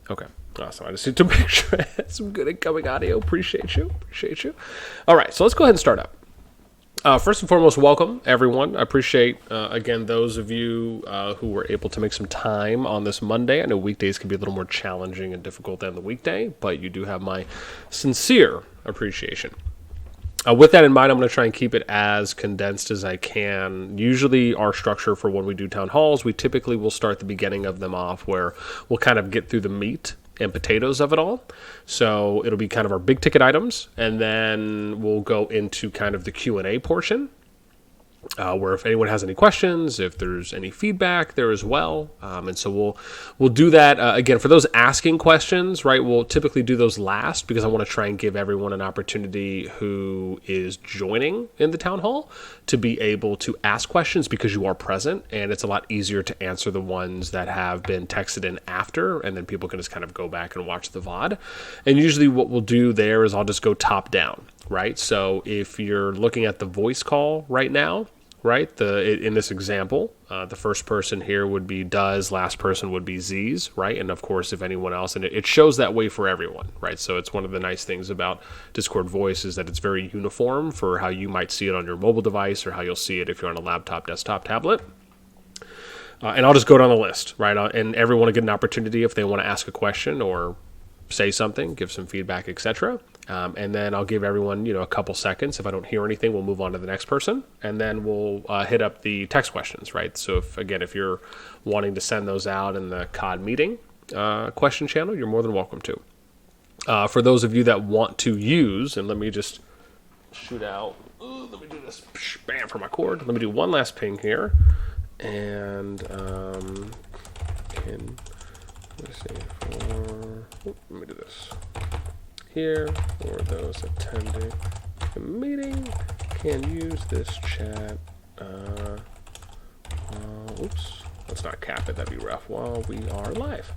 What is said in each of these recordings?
Okay. Awesome. I just need to make sure I had some good incoming audio. Appreciate you. All right. So let's go ahead and start up. First and foremost, welcome, everyone. I appreciate, again, those of you who were able to make some time on this Monday. I know weekdays can be a little more challenging and difficult than the weekday, but you do have my sincere appreciation. With that in mind, I'm going to try and keep it as condensed as I can. Usually our structure for when we do town halls, we typically will start the beginning of them off where we'll kind of get through the meat and potatoes of it all. So it'll be kind of our big ticket items, and then we'll go into kind of the Q&A portion. Where if anyone has any questions, if there's any feedback there as well. And so we'll do that. Again, for those asking questions, right, we'll typically do those last because I want to try and give everyone an opportunity who is joining in the town hall to be able to ask questions because you are present, and it's a lot easier to answer the ones that have been texted in after, and then people can just kind of go back and watch the VOD. And usually what we'll do there is I'll just go top down, right? So if you're looking at the voice call right now, right, in this example, the first person here would be Does, last person would be Z's, right? And of course, if anyone else, and it shows that way for everyone, right? So it's one of the nice things about Discord Voice is that it's very uniform for how you might see it on your mobile device or how you'll see it if you're on a laptop, desktop, tablet. And I'll just go down the list, right? And everyone will get an opportunity if they want to ask a question or say something, give some feedback, etc. And then I'll give everyone, a couple seconds. If I don't hear anything, we'll move on to the next person, and then we'll hit up the text questions, right? So if you're wanting to send those out in the CoD meeting question channel, you're more than welcome to. For those of you that want to use, and let me just shoot out. Let me do this. Bam, for my cord. Let me do one last ping here, and let me do this. Here, for those attending the meeting, can use this chat. Oops, let's not cap it. That'd be rough. While we are live.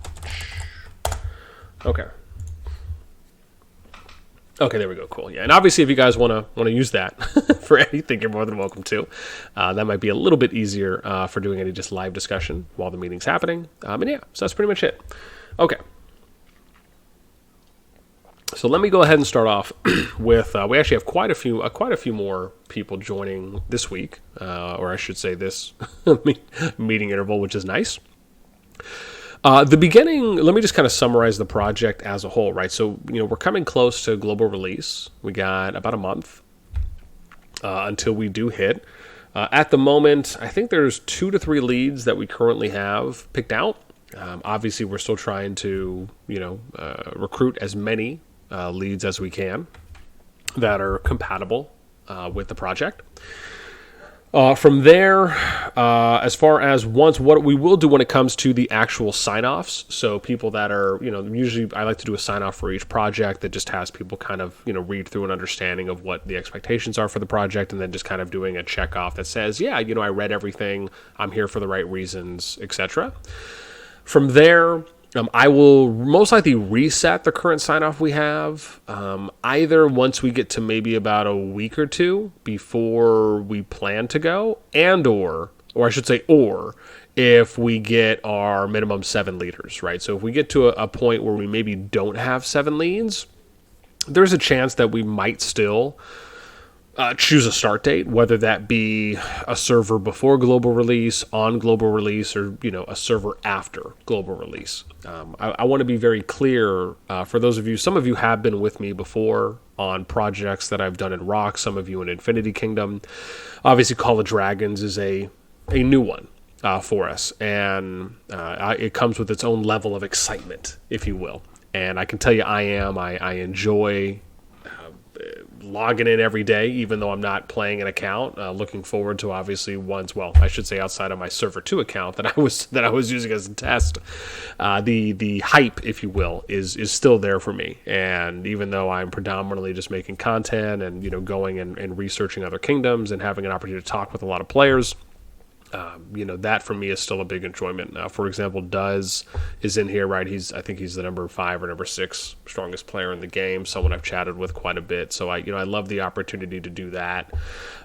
Okay. Okay, there we go. Cool. Yeah, and obviously, if you guys want to use that for anything, you're more than welcome to. That might be a little bit easier for doing any just live discussion while the meeting's happening. And yeah, so that's pretty much it. Okay. So let me go ahead and start off with, we actually have quite a few more people joining this week, or I should say this meeting interval, which is nice. The beginning, let me just kind of summarize the project as a whole, right? So, we're coming close to global release. We got about a month until we do hit. At the moment, I think there's 2 to 3 leads that we currently have picked out. Obviously, we're still trying to, recruit as many leads as we can that are compatible with the project. From there, as far as what we will do when it comes to the actual sign-offs, so people that are, usually I like to do a sign-off for each project that just has people kind of, read through an understanding of what the expectations are for the project, and then just kind of doing a check-off that says, yeah, I read everything, I'm here for the right reasons, etc. From there, I will most likely reset the current sign-off we have, either once we get to maybe about a week or two before we plan to go, or if we get our minimum 7 leaders, right? So if we get to a point where we maybe don't have 7 leads, there's a chance that we might still choose a start date, whether that be a server before global release, on global release, or a server after global release. I want to be very clear for those of you. Some of you have been with me before on projects that I've done in Rock. Some of you in Infinity Kingdom. Obviously, Call of Dragons is a new one for us, and it comes with its own level of excitement, if you will. And I can tell you, I enjoy logging in every day, even though I'm not playing an account. Looking forward to obviously outside of my server 2 account that I was using as a test. The hype, if you will, is still there for me. And even though I'm predominantly just making content and going and researching other kingdoms and having an opportunity to talk with a lot of players, that for me is still a big enjoyment. For example, Does is in here, right? I think he's the number 5 or number 6 strongest player in the game. Someone I've chatted with quite a bit. So I love the opportunity to do that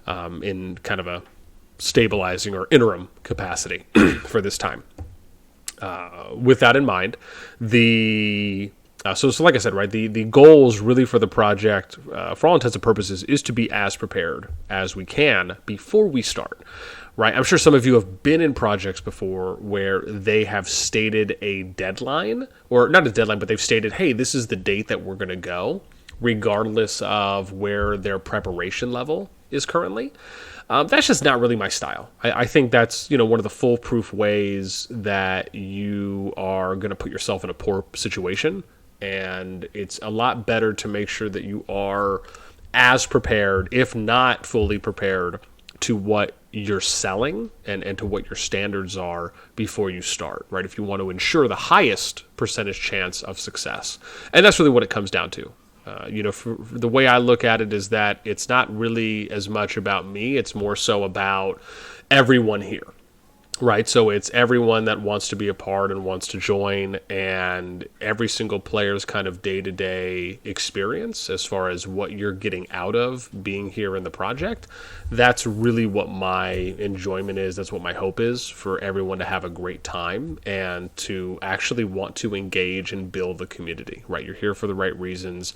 in kind of a stabilizing or interim capacity for this time. with that in mind, so like I said, right, the goals really for the project, for all intents and purposes, is to be as prepared as we can before we start, right? I'm sure some of you have been in projects before where they have stated a deadline, or not a deadline, but they've stated, hey, this is the date that we're going to go, regardless of where their preparation level is currently. That's just not really my style. I think that's, one of the foolproof ways that you are going to put yourself in a poor situation. And it's a lot better to make sure that you are as prepared, if not fully prepared, to what you're selling and to what your standards are before you start, right? If you want to ensure the highest percentage chance of success. And that's really what it comes down to. For the way I look at it is that it's not really as much about me. It's more so about everyone here, right? So it's everyone that wants to be a part and wants to join, and every single player's kind of day-to-day experience as far as what you're getting out of being here in the project. That's really what my enjoyment is. That's what my hope is, for everyone to have a great time and to actually want to engage and build the community, right? You're here for the right reasons.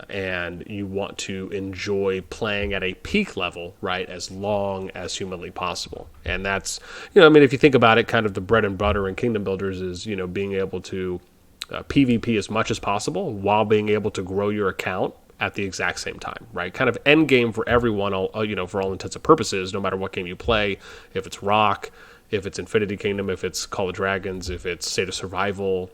And you want to enjoy playing at a peak level, right, as long as humanly possible. And that's, if you think about it, kind of the bread and butter in Kingdom Builders is, being able to PvP as much as possible while being able to grow your account at the exact same time, right? Kind of end game for everyone, for all intents and purposes, no matter what game you play, if it's Rock, if it's Infinity Kingdom, if it's Call of Dragons, if it's State of Survival,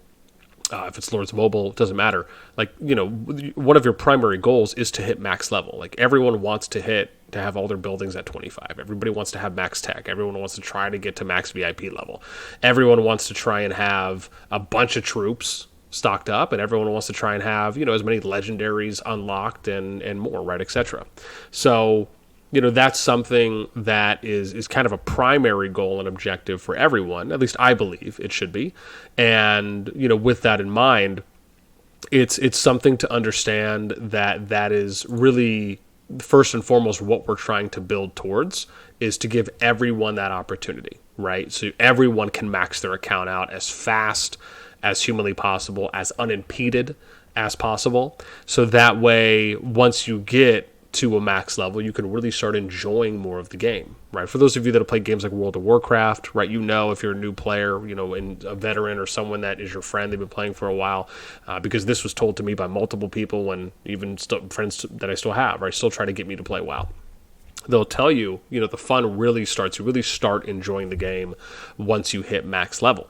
if it's Lords Mobile, it doesn't matter. Like, one of your primary goals is to hit max level. Like, everyone wants to have all their buildings at 25. Everybody wants to have max tech. Everyone wants to try to get to max VIP level. Everyone wants to try and have a bunch of troops stocked up, and everyone wants to try and have, as many legendaries unlocked and more, right, etc. So, that's something that is kind of a primary goal and objective for everyone. At least I believe it should be. And, with that in mind, it's something to understand that is really first and foremost what we're trying to build towards, is to give everyone that opportunity, right? So everyone can max their account out as fast as humanly possible, as unimpeded as possible. So that way, once you get to a max level, you can really start enjoying more of the game, right? For those of you that have played games like World of Warcraft, right, if you're a new player, and a veteran or someone that is your friend, they've been playing for a while, because this was told to me by multiple people, and even friends that I still have, right, still try to get me to play WoW. They'll tell you, the fun really starts, you really start enjoying the game once you hit max level.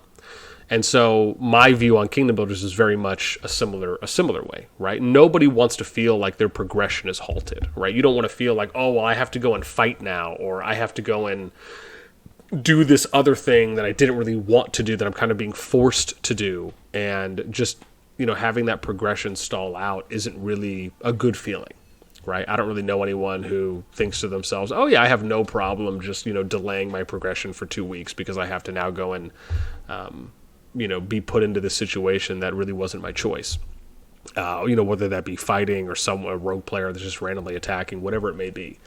And so my view on Kingdom Builders is very much a similar way, right? Nobody wants to feel like their progression is halted, right? You don't want to feel like, oh, well, I have to go and fight now, or I have to go and do this other thing that I didn't really want to do, that I'm kind of being forced to do. And just, having that progression stall out isn't really a good feeling, right? I don't really know anyone who thinks to themselves, oh yeah, I have no problem just, delaying my progression for 2 weeks because I have to now go and, be put into this situation that really wasn't my choice. Whether that be fighting or a rogue player that's just randomly attacking, whatever it may be.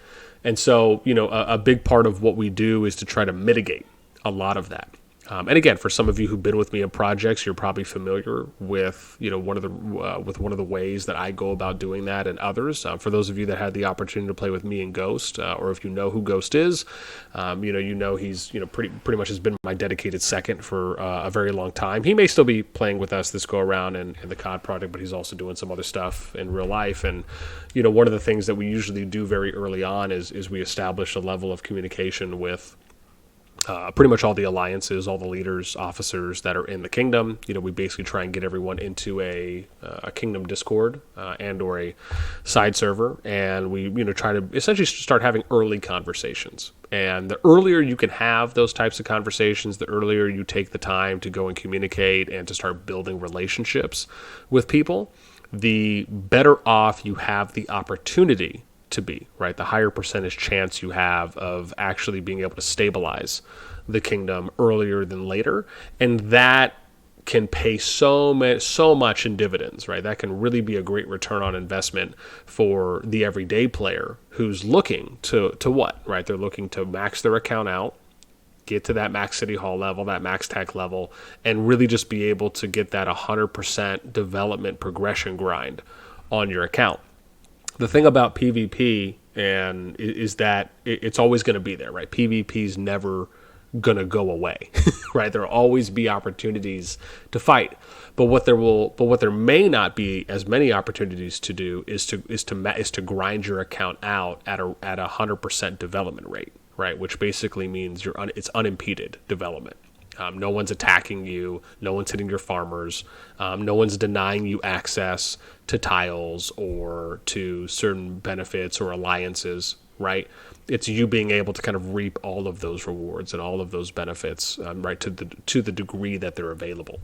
And so, a big part of what we do is to try to mitigate a lot of that. And again, for some of you who've been with me in projects, you're probably familiar with one of the ways that I go about doing that, and others. For those of you that had the opportunity to play with me and Ghost, or if you know who Ghost is, he's pretty much has been my dedicated second for a very long time. He may still be playing with us this go around in the CoD project, but he's also doing some other stuff in real life. And one of the things that we usually do very early on is we establish a level of communication with pretty much all the alliances, all the leaders, officers that are in the kingdom. We basically try and get everyone into a kingdom Discord and or a side server, and we try to essentially start having early conversations. And the earlier you can have those types of conversations, the earlier you take the time to go and communicate and to start building relationships with people, the better off you have the opportunity to be, right? The higher percentage chance you have of actually being able to stabilize the kingdom earlier than later. And that can pay so much in dividends, right? That can really be a great return on investment for the everyday player who's looking to what, right? They're looking to max their account out get to that max city hall level, that max tech level, and really just be able to get that 100% development progression grind on your account. The thing about PvP and is that it's always going to be there, right? PvP is never going to go away, right? There'll always be opportunities to fight, but what there may not be as many opportunities to do is to grind your account out at a 100% development rate, right? Which basically means it's unimpeded development. No one's attacking you. No one's hitting your farmers. No one's denying you access to tiles or to certain benefits or alliances, right? It's you being able to kind of reap all of those rewards and all of those benefits, right, to the degree that they're available.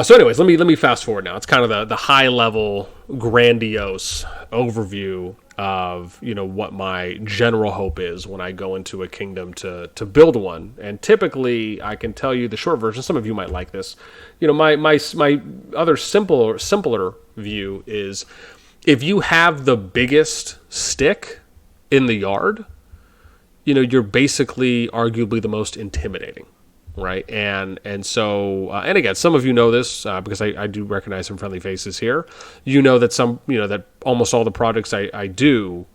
So anyways, let me fast forward now. It's kind of the high level, grandiose overview of, you know, what my general hope is when I go into a kingdom to build one. And typically, I can tell you the short version. Some of you might like this. You know, my other simpler view is if you have the biggest stick in the yard, you know, you're basically arguably the most intimidating. Right. And so, and again, some of you know this because I do recognize some friendly faces here. You know that that almost all the projects I do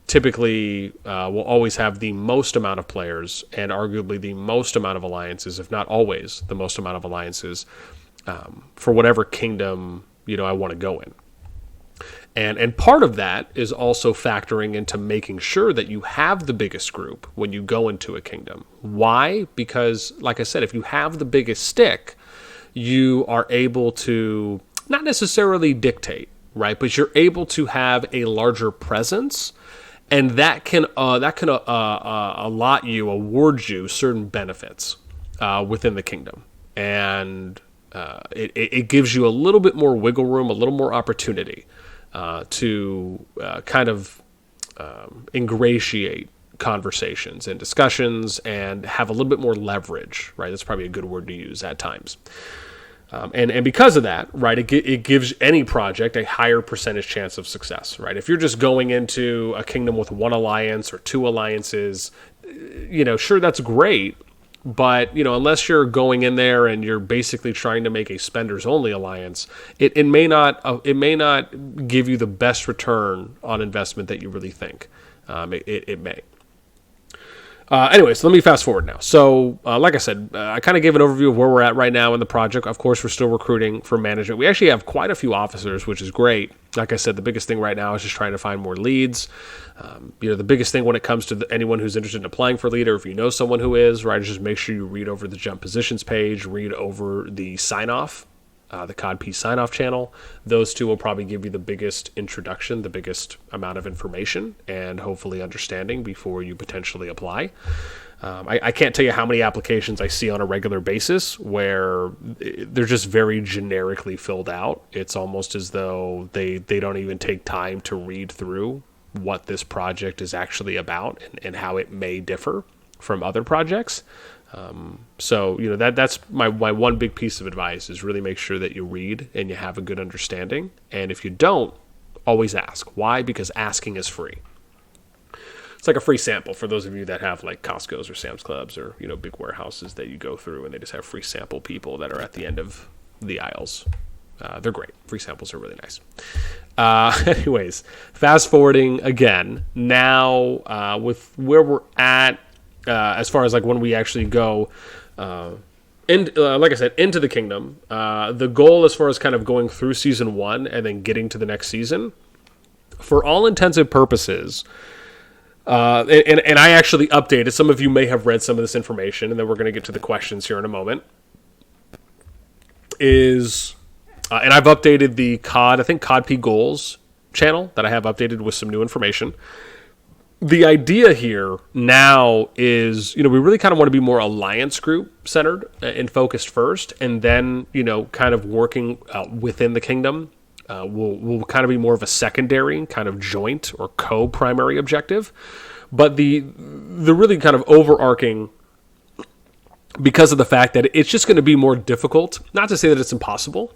typically will always have the most amount of players and arguably the most amount of alliances, if not always the most amount of alliances for whatever kingdom, you know, I want to go in. And part of that is also factoring into making sure that you have the biggest group when you go into a kingdom. Why? Because, like I said, if you have the biggest stick, you are able to not necessarily dictate, right? But you're able to have a larger presence, and that can award you certain benefits within the kingdom, and it gives you a little bit more wiggle room, a little more opportunity. To kind of ingratiate conversations and discussions and have a little bit more leverage, right? That's probably a good word to use at times. And because of that, right, it gives any project a higher percentage chance of success, right? If you're just going into a kingdom with one alliance or two alliances, you know, sure, that's great. But, you know, unless you're going in there and you're basically trying to make a spenders only alliance, it may not give you the best return on investment that you really think. It may. Anyways, let me fast forward now. So, like I said, I kind of gave an overview of where we're at right now in the project. Of course, we're still recruiting for management. We actually have quite a few officers, which is great. Like I said, the biggest thing right now is just trying to find more leads. You know, the biggest thing when it comes to anyone who's interested in applying for leader, if you know someone who is, right, just make sure you read over the jump positions page, read over the sign-off, the COD sign-off channel. Those two will probably give you the biggest introduction, the biggest amount of information, and hopefully understanding before you potentially apply. I can't tell you how many applications I see on a regular basis where they're just very generically filled out. It's almost as though they don't even take time to read through what this project is actually about and how it may differ from other projects. So, you know, that's my one big piece of advice is really make sure that you read and you have a good understanding. And if you don't, always ask. Why? Because asking is free. It's like a free sample for those of you that have like Costco's or Sam's Clubs or, you know, big warehouses that you go through and they just have free sample people that are at the end of the aisles. They're great. Free samples are really nice. Anyways, fast forwarding again. Now, with where we're at, as far as like when we actually go, like I said, into the kingdom, the goal as far as kind of going through season 1 and then getting to the next season, for all intensive purposes, and I actually updated. Some of you may have read some of this information, and then we're going to get to the questions here in a moment. And I've updated the COD goals channel that I have updated with some new information. The idea here now is, you know, we really kind of want to be more alliance group centered and focused first, and then, you know, kind of working within the kingdom. Will kind of be more of a secondary kind of joint or co-primary objective. But the really kind of overarching, because of the fact that it's just going to be more difficult, not to say that it's impossible,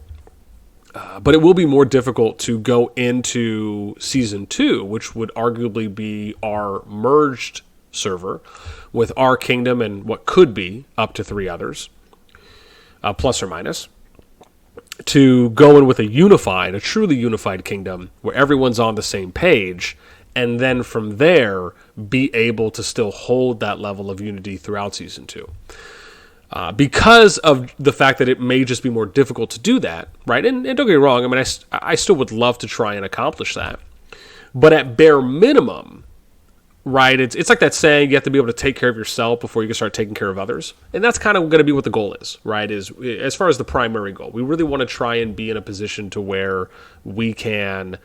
but it will be more difficult to go into season 2, which would arguably be our merged server with our kingdom and what could be up to 3 others, plus or minus, to go in with a truly unified kingdom where everyone's on the same page, and then from there be able to still hold that level of unity throughout Season 2. Because of the fact that it may just be more difficult to do that, right? And don't get me wrong, I mean, I still would love to try and accomplish that. But at bare minimum, right, it's like that saying, you have to be able to take care of yourself before you can start taking care of others. And that's kind of going to be what the goal is, right, is as far as the primary goal. We really want to try and be in a position to where we can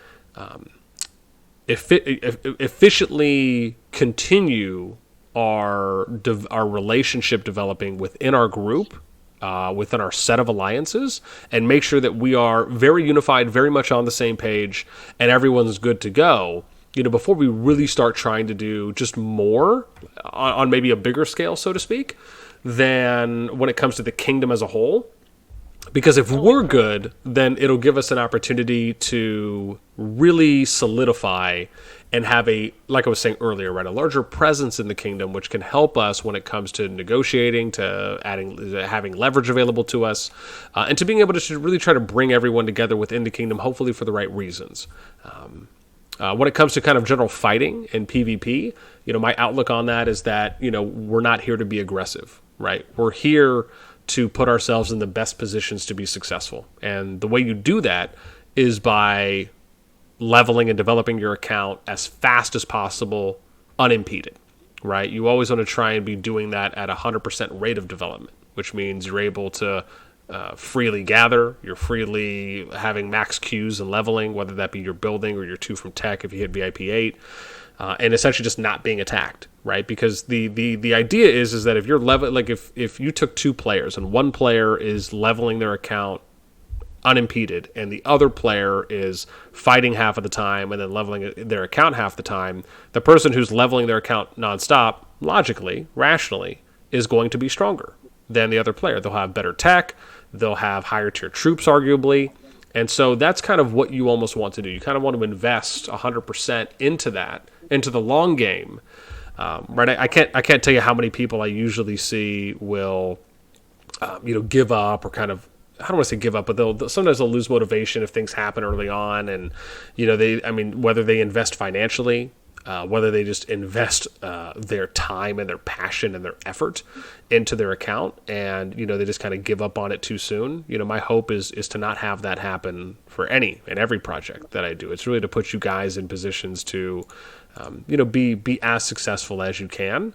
efficiently continue our relationship developing within our group, within our set of alliances, and make sure that we are very unified, very much on the same page, and everyone's good to go, before we really start trying to do just more on maybe a bigger scale, so to speak, than when it comes to the kingdom as a whole. Because if we're good, then it'll give us an opportunity to really solidify and have like I was saying earlier, right, a larger presence in the kingdom, which can help us when it comes to negotiating, to having leverage available to us, and to being able to really try to bring everyone together within the kingdom, hopefully for the right reasons. When it comes to kind of general fighting and PvP, my outlook on that is that, we're not here to be aggressive, right? We're here to put ourselves in the best positions to be successful. And the way you do that is by leveling and developing your account as fast as possible, unimpeded, right? You always want to try and be doing that at 100% rate of development, which means you're able to freely gather, you're freely having max queues and leveling, whether that be your building or your 2 from tech if you hit VIP 8, and essentially just not being attacked, right? Because the idea is that if you're if you took 2 players and one player is leveling their account unimpeded and the other player is fighting half of the time and then leveling their account half the time, the person who's leveling their account nonstop, logically, rationally, is going to be stronger than the other player. They'll have better tech, they'll have higher tier troops, arguably, and so that's kind of what you almost want to do. You kind of want to invest 100% into that, into the long game, right? I can't tell you how many people I usually see will, give up, or kind of, I don't want to say give up, but sometimes they'll lose motivation if things happen early on, and whether they invest financially, whether they just invest their time and their passion and their effort into their account, and they just kind of give up on it too soon. My hope is to not have that happen for any and every project that I do. It's really to put you guys in positions to, be as successful as you can,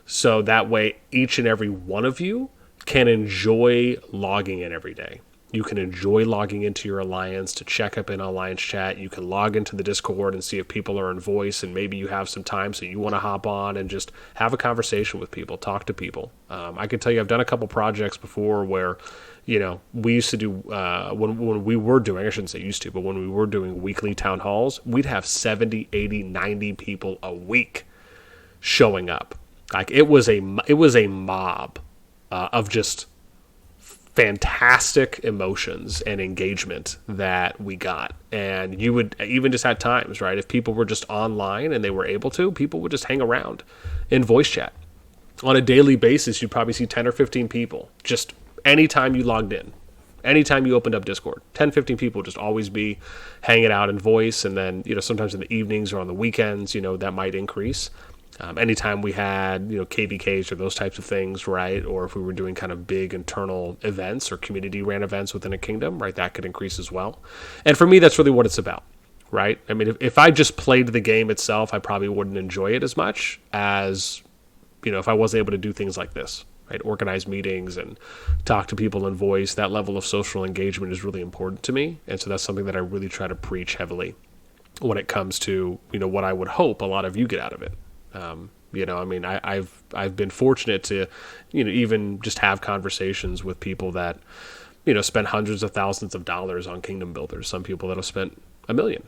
so that way each and every one of you can enjoy logging in every day. You can enjoy logging into your alliance to check up in alliance chat. You can log into the Discord and see if people are in voice, and maybe you have some time so you want to hop on and just have a conversation with people, talk to people. I can tell you I've done a couple projects before where, we used to do, when we were doing, I shouldn't say used to, but when we were doing weekly town halls, we'd have 70, 80, 90 people a week showing up. Like it was a mob of just fantastic emotions and engagement that we got. And you would even just at times, right, if people were just online and they were able to, people would just hang around in voice chat. On a daily basis, you'd probably see 10 or 15 people just anytime you logged in, anytime you opened up Discord. 10, 15 people would just always be hanging out in voice. And then, sometimes in the evenings or on the weekends, that might increase. Anytime we had, KVKs or those types of things, right? Or if we were doing kind of big internal events or community ran events within a kingdom, right? That could increase as well. And for me, that's really what it's about, right? I mean, if I just played the game itself, I probably wouldn't enjoy it as much as, if I wasn't able to do things like this, right? Organize meetings and talk to people in voice. That level of social engagement is really important to me. And so that's something that I really try to preach heavily when it comes to, what I would hope a lot of you get out of it. I've been fortunate to, even just have conversations with people that, spend hundreds of thousands of dollars on kingdom builders. Some people that have spent $1 million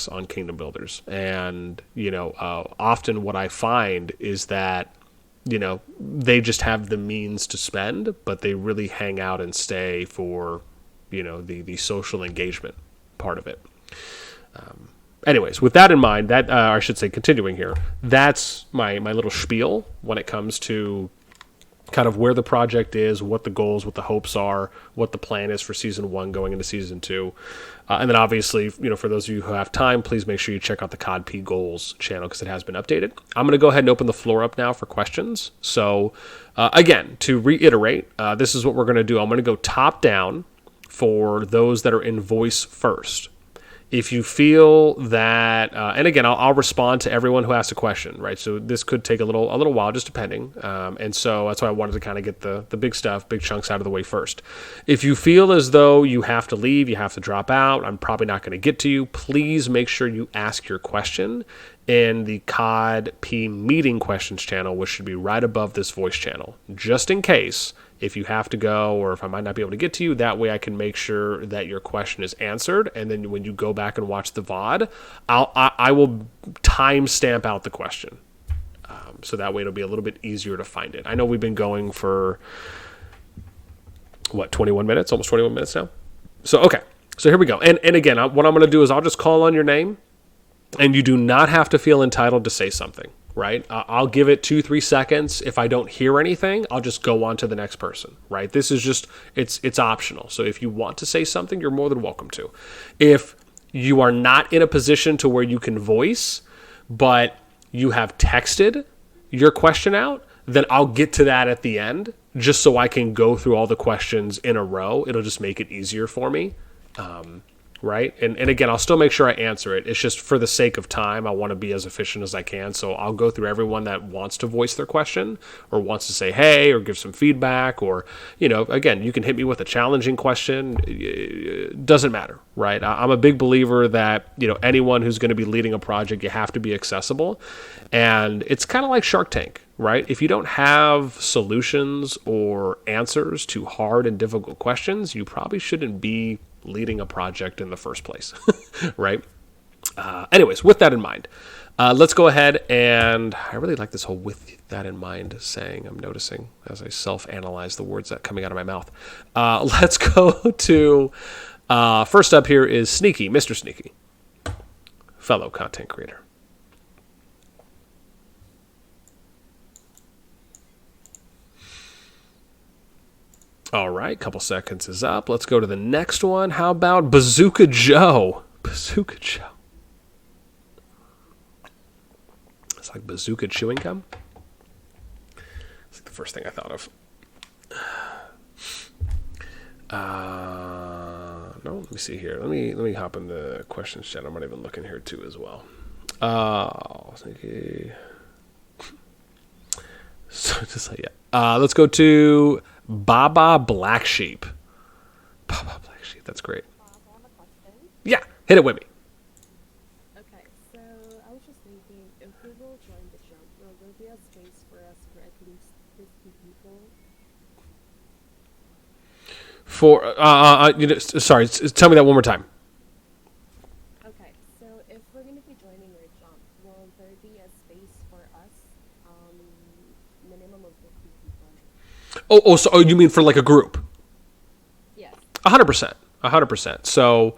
on kingdom builders. And, often what I find is that, they just have the means to spend, but they really hang out and stay for, the social engagement part of it. anyways, with that in mind, that I should say, continuing here, that's my little spiel when it comes to kind of where the project is, what the goals, what the hopes are, what the plan is for season 1 going into season 2. And then obviously, for those of you who have time, please make sure you check out the COD P Goals channel because it has been updated. I'm going to go ahead and open the floor up now for questions. So again, to reiterate, this is what we're going to do. I'm going to go top down for those that are in voice first. If you feel that, and again, I'll respond to everyone who asks a question, right? So this could take a little while, just depending. And so that's why I wanted to kind of get the big stuff, big chunks out of the way first. If you feel as though you have to leave, you have to drop out, I'm probably not going to get to you, please make sure you ask your question in the COD P Meeting Questions channel, which should be right above this voice channel, just in case if you have to go or if I might not be able to get to you. That way I can make sure that your question is answered, and then when you go back and watch the VOD, I will timestamp out the question, so that way it'll be a little bit easier to find it. I know we've been going for 21 minutes, almost 21 minutes now. So okay, so here we go. And again, what I'm going to do is I'll just call on your name, and you do not have to feel entitled to say something. Right? I'll give it 2-3 seconds. If I don't hear anything, I'll just go on to the next person, right? This is just, it's optional. So if you want to say something, you're more than welcome to. If you are not in a position to where you can voice, but you have texted your question out, then I'll get to that at the end, just so I can go through all the questions in a row. It'll just make it easier for me. Right? And again, I'll still make sure I answer it. It's just for the sake of time, I want to be as efficient as I can. So I'll go through everyone that wants to voice their question or wants to say, hey, or give some feedback, or, again, you can hit me with a challenging question. It doesn't matter, right? I'm a big believer that, anyone who's going to be leading a project, you have to be accessible. And it's kind of like Shark Tank, right? If you don't have solutions or answers to hard and difficult questions, you probably shouldn't be leading a project in the first place, right? Anyways, with that in mind, let's go ahead, and I really like this whole "with that in mind" saying. I'm noticing as I self-analyze the words that are coming out of my mouth. Let's go to first up here is Sneaky, Mr. Sneaky, fellow content creator. All right, couple seconds is up. Let's go to the next one. How about Bazooka Joe? Bazooka Joe. It's like bazooka chewing gum. It's like the first thing I thought of. No, let me see here. Let me hop in the questions chat. I'm not even looking here too as well. Sneaky. So just like let's go to Baba Black Sheep. Baba Black Sheep, that's great. I have a question. Yeah, hit it with me. Okay, so I was just thinking, if we will join the jump, will there be a space for us for at least 50 people? Sorry, tell me that one more time. Okay, so if we're going to be joining your jump, will there be a space for us? Minimum of 50 people. So you mean for like a group? Yes. 100%. So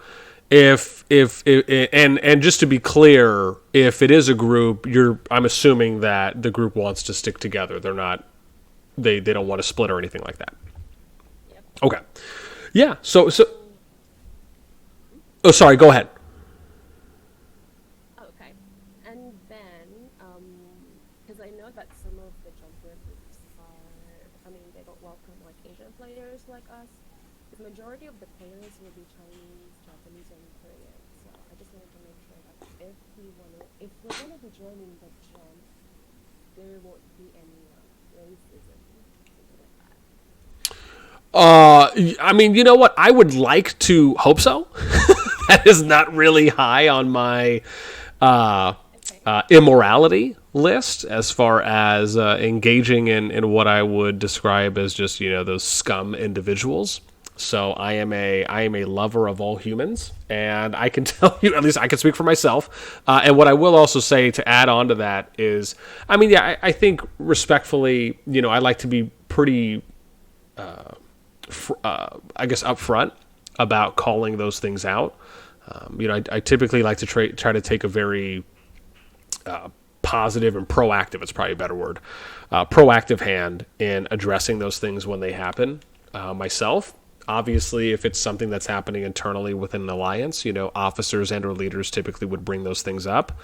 if just to be clear, if it is a group, I'm assuming that the group wants to stick together. They're not, they don't want to split or anything like that. Yep. Okay. Yeah. So. Oh, sorry. Go ahead. Okay, and then, because I know that some of the jumper groups they don't welcome like Asian players like us. The majority of the players will be Chinese, Japanese, and Korean. So I just wanted to make sure that if we're gonna be joining the jump, there won't be any racism, something like that. I mean, you know what? I would like to hope so. That is not really high on my immorality list as far as engaging in what I would describe as just, those scum individuals. So I am a lover of all humans, and I can tell you, at least I can speak for myself. And what I will also say to add on to that is, I think respectfully, I like to be pretty, upfront about calling those things out. I typically like to try to take a very positive and proactive, it's probably a better word, proactive hand in addressing those things when they happen myself. Obviously, if it's something that's happening internally within an alliance, officers and or leaders typically would bring those things up.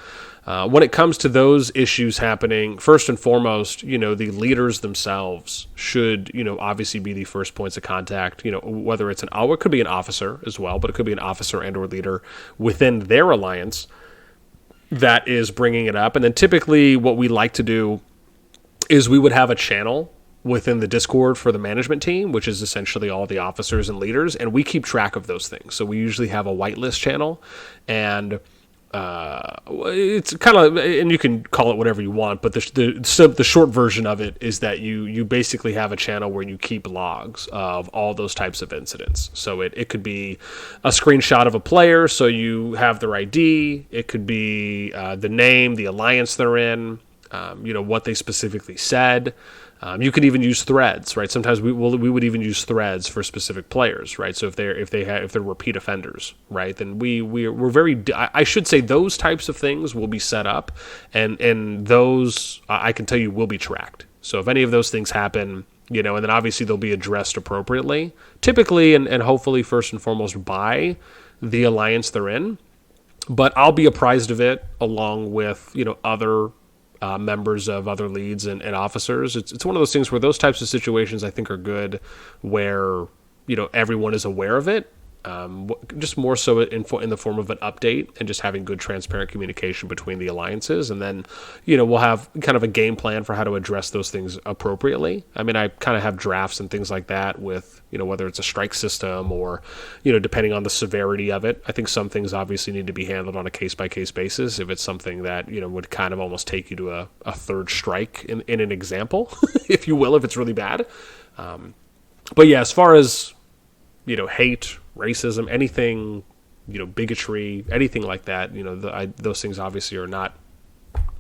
When it comes to those issues happening, first and foremost, the leaders themselves should, obviously be the first points of contact, whether it's it could be an officer as well, but it could be an officer and or leader within their alliance that is bringing it up. And then typically what we like to do is we would have a channel within the Discord for the management team, which is essentially all the officers and leaders, and we keep track of those things. So we usually have a whitelist channel, and it's kind of, and you can call it whatever you want, but the short version of it is that you basically have a channel where you keep logs of all those types of incidents. So it could be a screenshot of a player, so you have their ID. It could be the name, the alliance they're in, what they specifically said. You could even use threads, right? Sometimes we would even use threads for specific players, right? So if they're repeat offenders, right? Then we're very, I should say, those types of things will be set up, and those I can tell you will be tracked. So if any of those things happen, and then obviously they'll be addressed appropriately, typically and hopefully first and foremost by the alliance they're in. But I'll be apprised of it along with other members of other leads and officers. It's one of those things where those types of situations I think are good, where everyone is aware of it, just more so in the form of an update and just having good transparent communication between the alliances. And then we'll have kind of a game plan for how to address those things appropriately. I mean, I kind of have drafts and things like that with whether it's a strike system or depending on the severity of it. I think some things obviously need to be handled on a case-by-case basis. If it's something that would kind of almost take you to a third strike in an example, if you will, if it's really bad. But yeah, as far as hate, racism, anything, bigotry, anything like that, those things obviously are not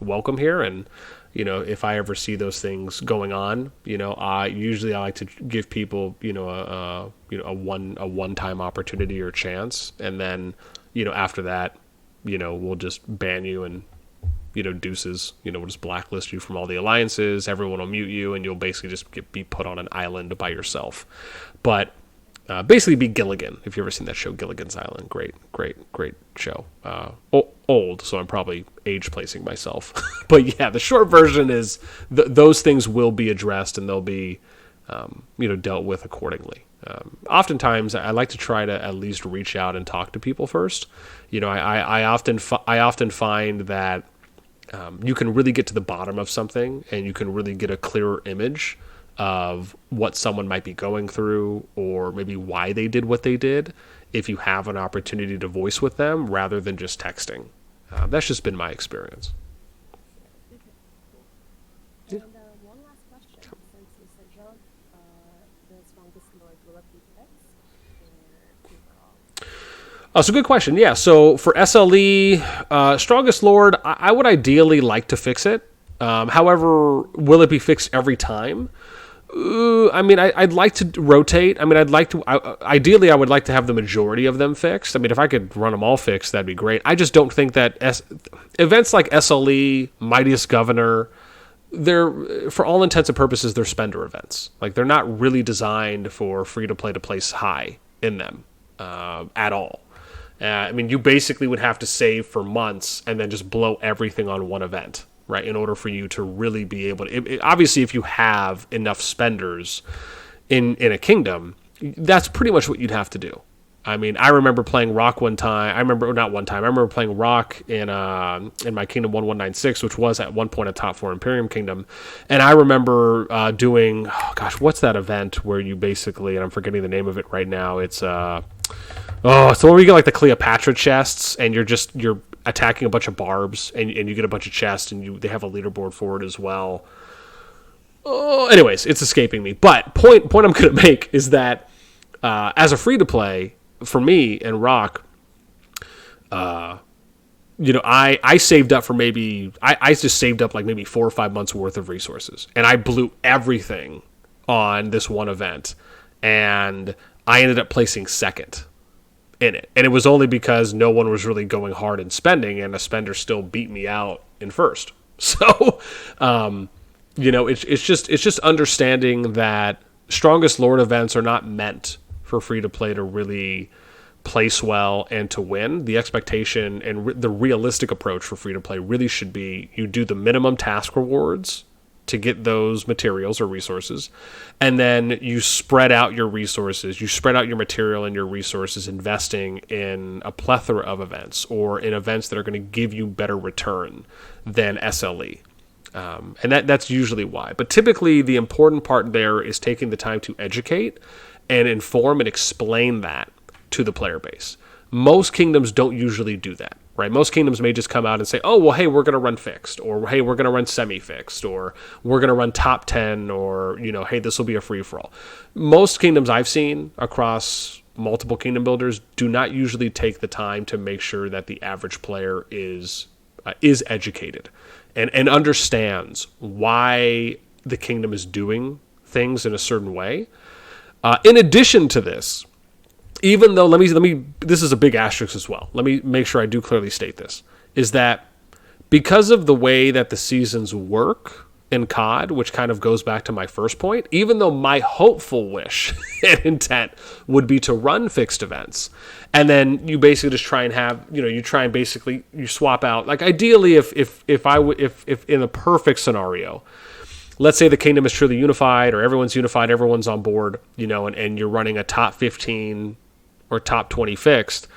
welcome here. And if I ever see those things going on, I like to give people a one-time opportunity or chance, and then after that we'll just ban you and deuces, we'll just blacklist you from all the alliances. Everyone will mute you, and you'll basically just be put on an island by yourself. But basically be Gilligan, if you've ever seen that show, Gilligan's Island. Great show. Old, so I'm probably age placing myself. But yeah, the short version is those things will be addressed, and they'll be dealt with accordingly. Oftentimes, I like to try to at least reach out and talk to people first. I often find that you can really get to the bottom of something, and you can really get a clearer image of what someone might be going through, or maybe why they did what they did, if you have an opportunity to voice with them rather than just texting. That's just been my experience. Okay, cool. And one last question, since you said John, the strongest lord will it be fixed or overall? So good question. Yeah, so for SLE, strongest lord, I would ideally like to fix it. However, will it be fixed every time? I mean, I'd like to rotate. I mean, ideally, I would like to have the majority of them fixed. I mean, if I could run them all fixed, that'd be great. I just don't think that events like SLE, Mightiest Governor, for all intents and purposes, they're spender events. Like, they're not really designed for free-to-play to place high in them at all. I mean, you basically would have to save for months and then just blow everything on one event, right, in order for you to really be able to... obviously, if you have enough spenders in a kingdom, that's pretty much what you'd have to do. I mean, I remember playing Rock one time. I remember playing Rock in my Kingdom 1196, which was at one point a top 4 Imperium Kingdom. And I remember doing... what's that event where you basically... and I'm forgetting the name of it right now. It's... so where you get like the Cleopatra chests, and you're attacking a bunch of barbs, and you get a bunch of chests, and they have a leaderboard for it as well. Anyways, it's escaping me. But point I'm going to make is that as a free to play, for me and Rock, I saved up for I just saved up like maybe 4 or 5 months worth of resources, and I blew everything on this one event, and I ended up placing second. in it. And it was only because no one was really going hard in spending, and a spender still beat me out in first. So, it's just understanding that Strongest Lord events are not meant for free to play to really place well and to win. The expectation and the realistic approach for free to play really should be you do the minimum task rewards to get those materials or resources, and then you spread out your resources, you spread out your material and your resources, investing in a plethora of events or in events that are going to give you better return than SLE. And that's usually why. But typically the important part there is taking the time to educate and inform and explain that to the player base. Most kingdoms don't usually do that, right? Most kingdoms may just come out and say, oh, well, hey, we're going to run fixed, or hey, we're going to run semi-fixed, or we're going to run top 10, or, hey, this will be a free-for-all. Most kingdoms I've seen across multiple kingdom builders do not usually take the time to make sure that the average player is educated and understands why the kingdom is doing things in a certain way. In addition to this, even though, let me, this is a big asterisk as well. Let me make sure I do clearly state this, is that because of the way that the seasons work in COD, which kind of goes back to my first point, even though my hopeful wish and intent would be to run fixed events, and then you basically just try and have, you try and basically, you swap out, like ideally if in a perfect scenario, let's say the kingdom is truly unified, or everyone's unified, everyone's on board, and you're running a top 15 or top 20 fixed,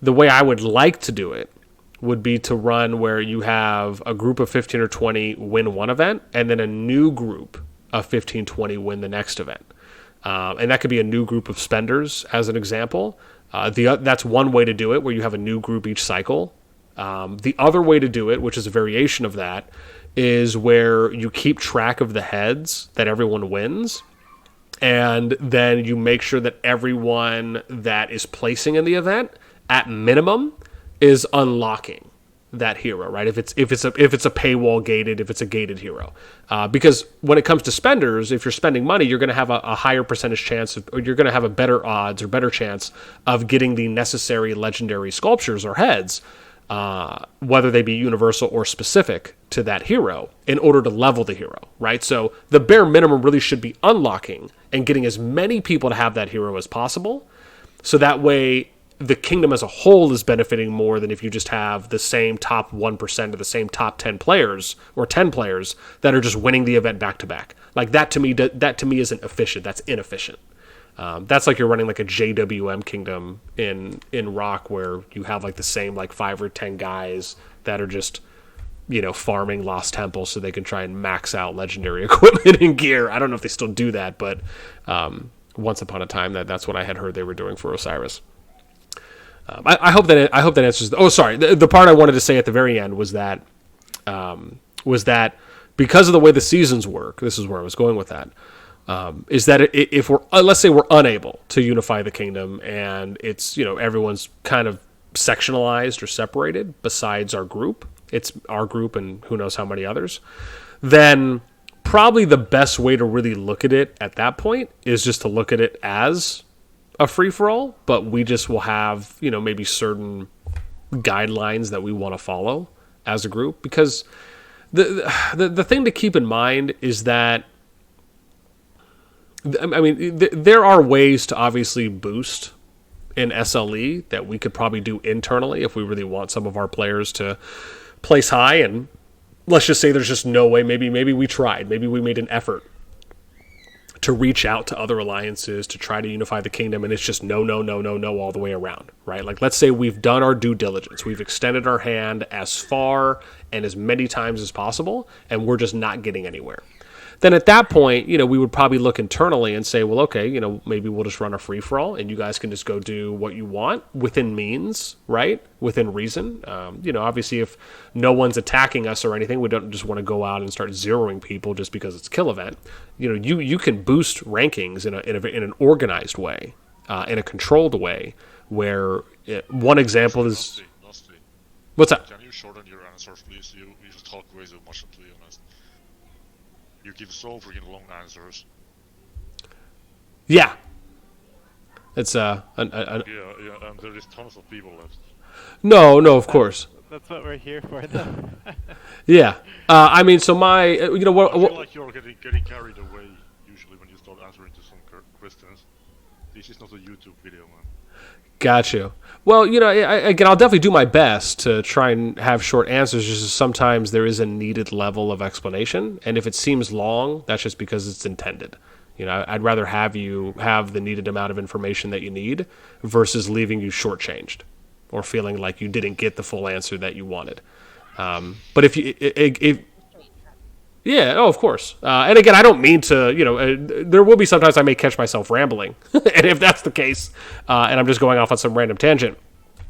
the way I would like to do it would be to run where you have a group of 15 or 20 win one event, and then a new group of 15, 20 win the next event. And that could be a new group of spenders, as an example. That's one way to do it, where you have a new group each cycle. The other way to do it, which is a variation of that, is where you keep track of the heads that everyone wins, and then you make sure that everyone that is placing in the event, at minimum, is unlocking that hero, right? If it's a paywall gated, if it's a gated hero, because when it comes to spenders, if you're spending money, you're going to have a higher percentage chance or you're going to have a better odds or better chance of getting the necessary legendary sculptures or heads, whether they be universal or specific to that hero, in order to level the hero, right? So the bare minimum really should be unlocking and getting as many people to have that hero as possible, so that way the kingdom as a whole is benefiting more than if you just have the same top 1% or the same top 10 players or 10 players that are just winning the event back to back. Like that to me isn't efficient. That's inefficient. That's like you're running like a JWM kingdom in Rock, where you have like the same like 5 or 10 guys that are just, farming Lost Temple so they can try and max out legendary equipment and gear. I don't know if they still do that, but once upon a time that's what I had heard they were doing for Osiris. I hope that answers. Oh, sorry. The part I wanted to say at the very end was that because of the way the seasons work, this is where I was going with that. Is that if we're, let's say we're unable to unify the kingdom, and it's, everyone's kind of sectionalized or separated besides our group, it's our group and who knows how many others, then probably the best way to really look at it at that point is just to look at it as a free-for-all, but we just will have, maybe certain guidelines that we want to follow as a group, because the thing to keep in mind is that, there are ways to obviously boost in SLE that we could probably do internally if we really want some of our players to place high. And let's just say there's just no way. Maybe we tried. Maybe we made an effort to reach out to other alliances to try to unify the kingdom, and it's just no all the way around, right? Like, let's say we've done our due diligence. We've extended our hand as far and as many times as possible, and we're just not getting anywhere. Then at that point, we would probably look internally and say, well, okay, maybe we'll just run a free-for-all, and you guys can just go do what you want within means, right? Within reason. Obviously, if no one's attacking us or anything, we don't just want to go out and start zeroing people just because it's kill event. You can boost rankings in an organized way, in a controlled way, where one example is... NASTi. What's that? Can you shorten your answers, please? You talk way too much, to be honest. You give so freaking long answers. Yeah. It's Yeah, and there is tons of people left. no, of course. That's what we're here for, though. Yeah. I mean, so my, you know, I feel what like you're getting carried away usually when you start answering to some questions. This is not a YouTube video, man. got you. Well, you know, again, I'll definitely do my best to try and have short answers. Just sometimes there is a needed level of explanation, and if it seems long, that's just because it's intended. You know, I'd rather have you have the needed amount of information that you need versus leaving you shortchanged or feeling like you didn't get the full answer that you wanted. But if yeah, oh, of course. And again, I don't mean to, you know, there will be sometimes I may catch myself rambling. And if that's the case, and I'm just going off on some random tangent,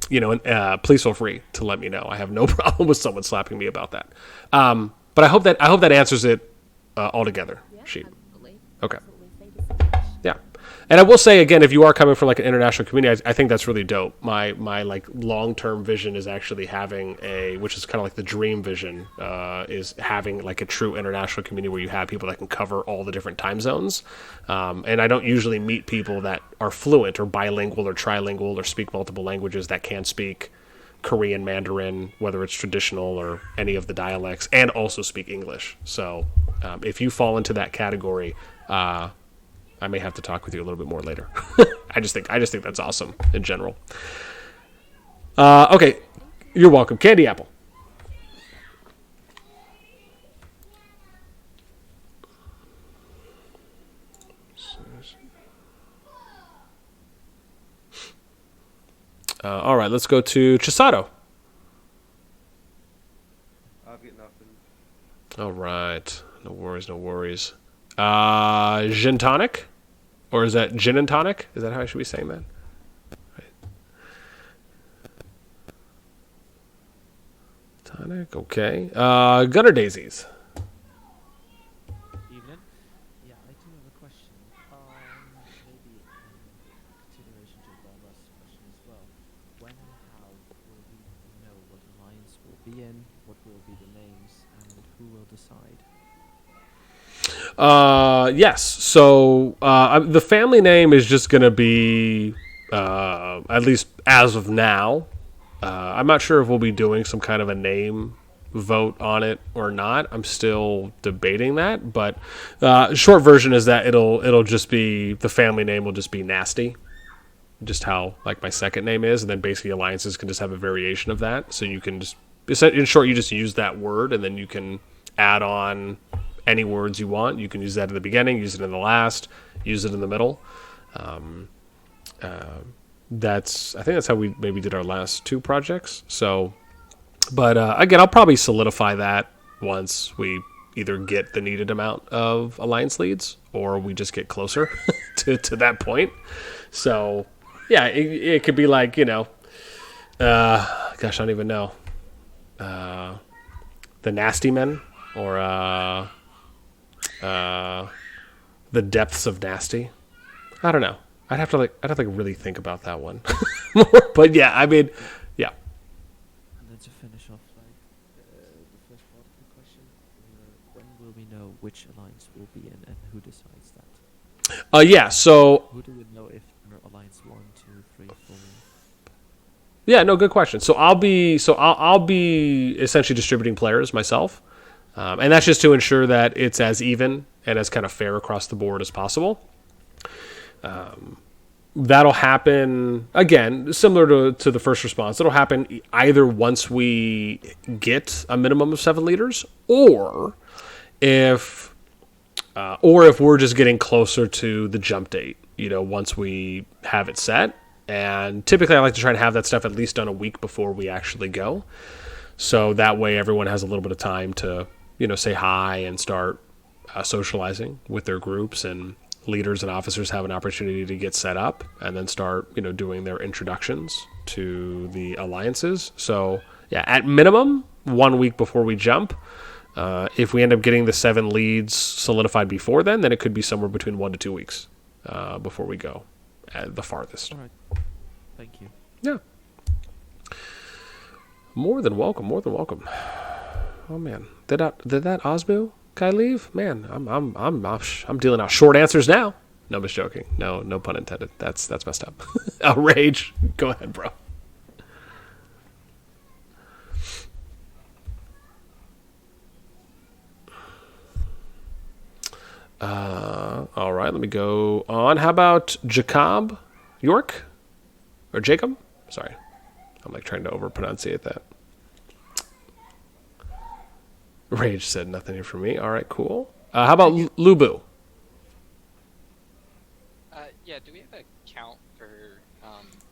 you know, please feel free to let me know. I have no problem with someone slapping me about that. But I hope that answers it altogether. Yeah, Sheep. absolutely. Okay. Absolutely. Thank you so much. Yeah. And I will say again, if you are coming from like an international community, I think that's really dope. My like long-term vision is actually having which is kind of like the dream vision, is having like a true international community where you have people that can cover all the different time zones. And I don't usually meet people that are fluent or bilingual or trilingual or speak multiple languages that can speak Korean, Mandarin, whether it's traditional or any of the dialects, and also speak English. So if you fall into that category, I may have to talk with you a little bit more later. I just think that's awesome in general. Okay, you're welcome. Candy apple. All right, let's go to Chisato. I've got nothing. All right, no worries. Gin tonic, or is that gin and tonic? Is that how I should be saying that? Right. Tonic, okay. Gunner daisies. Evening. Yeah, I do have a question. Maybe in continuation to Bombas' question as well. When and how will we know what alliance we'll be in? What will be the names, and who will decide? Yes. So the family name is just going to be, at least as of now. I'm not sure if we'll be doing some kind of a name vote on it or not. I'm still debating that. But short version is that it'll just be, the family name will just be NASTi, just how like my second name is, and then basically alliances can just have a variation of that. So you can just, in short, you just use that word, and then you can add on any words you want. You can use that in the beginning, use it in the last, use it in the middle. I think that's how we maybe did our last two projects. So, but again, I'll probably solidify that once we either get the needed amount of alliance leads or we just get closer to that point. So, yeah, it could be like, you know, gosh, I don't even know, the NASTi Men, or the depths of NASTi. I don't know. I'd have to really think about that one more. But yeah, I mean, yeah. And then to finish off, like the first part of the question, when will we know which alliance we'll be in, and who decides that? Yeah. So Who do we know if we're alliance 1, 2, 3, 4? yeah, no, good question. So I'll be essentially distributing players myself, and that's just to ensure that it's as even and as kind of fair across the board as possible. That'll happen, again, similar to the first response. It'll happen either once we get a minimum of 7 leaders, or if we're just getting closer to the jump date, you know, once we have it set. And typically I like to try and have that stuff at least done a week before we actually go. So that way everyone has a little bit of time to, you know, say hi and start socializing with their groups, and leaders and officers have an opportunity to get set up and then start, you know, doing their introductions to the alliances. So yeah, at minimum 1 week before we jump. If we end up getting the 7 leads solidified before then it could be somewhere between 1 to 2 weeks before we go at the farthest. All right. Thank you. Yeah. More than welcome. Oh man, did that Osmo guy leave? Man, I'm dealing out short answers now. No, I'm just joking. No pun intended. That's messed up. Rage. Go ahead, bro. All right, let me go on. How about Jacob York? Or Jacob? Sorry. I'm like trying to overpronunciate that. Rage said nothing here for me. All right, cool. How about Lubu? Yeah, do we have a count for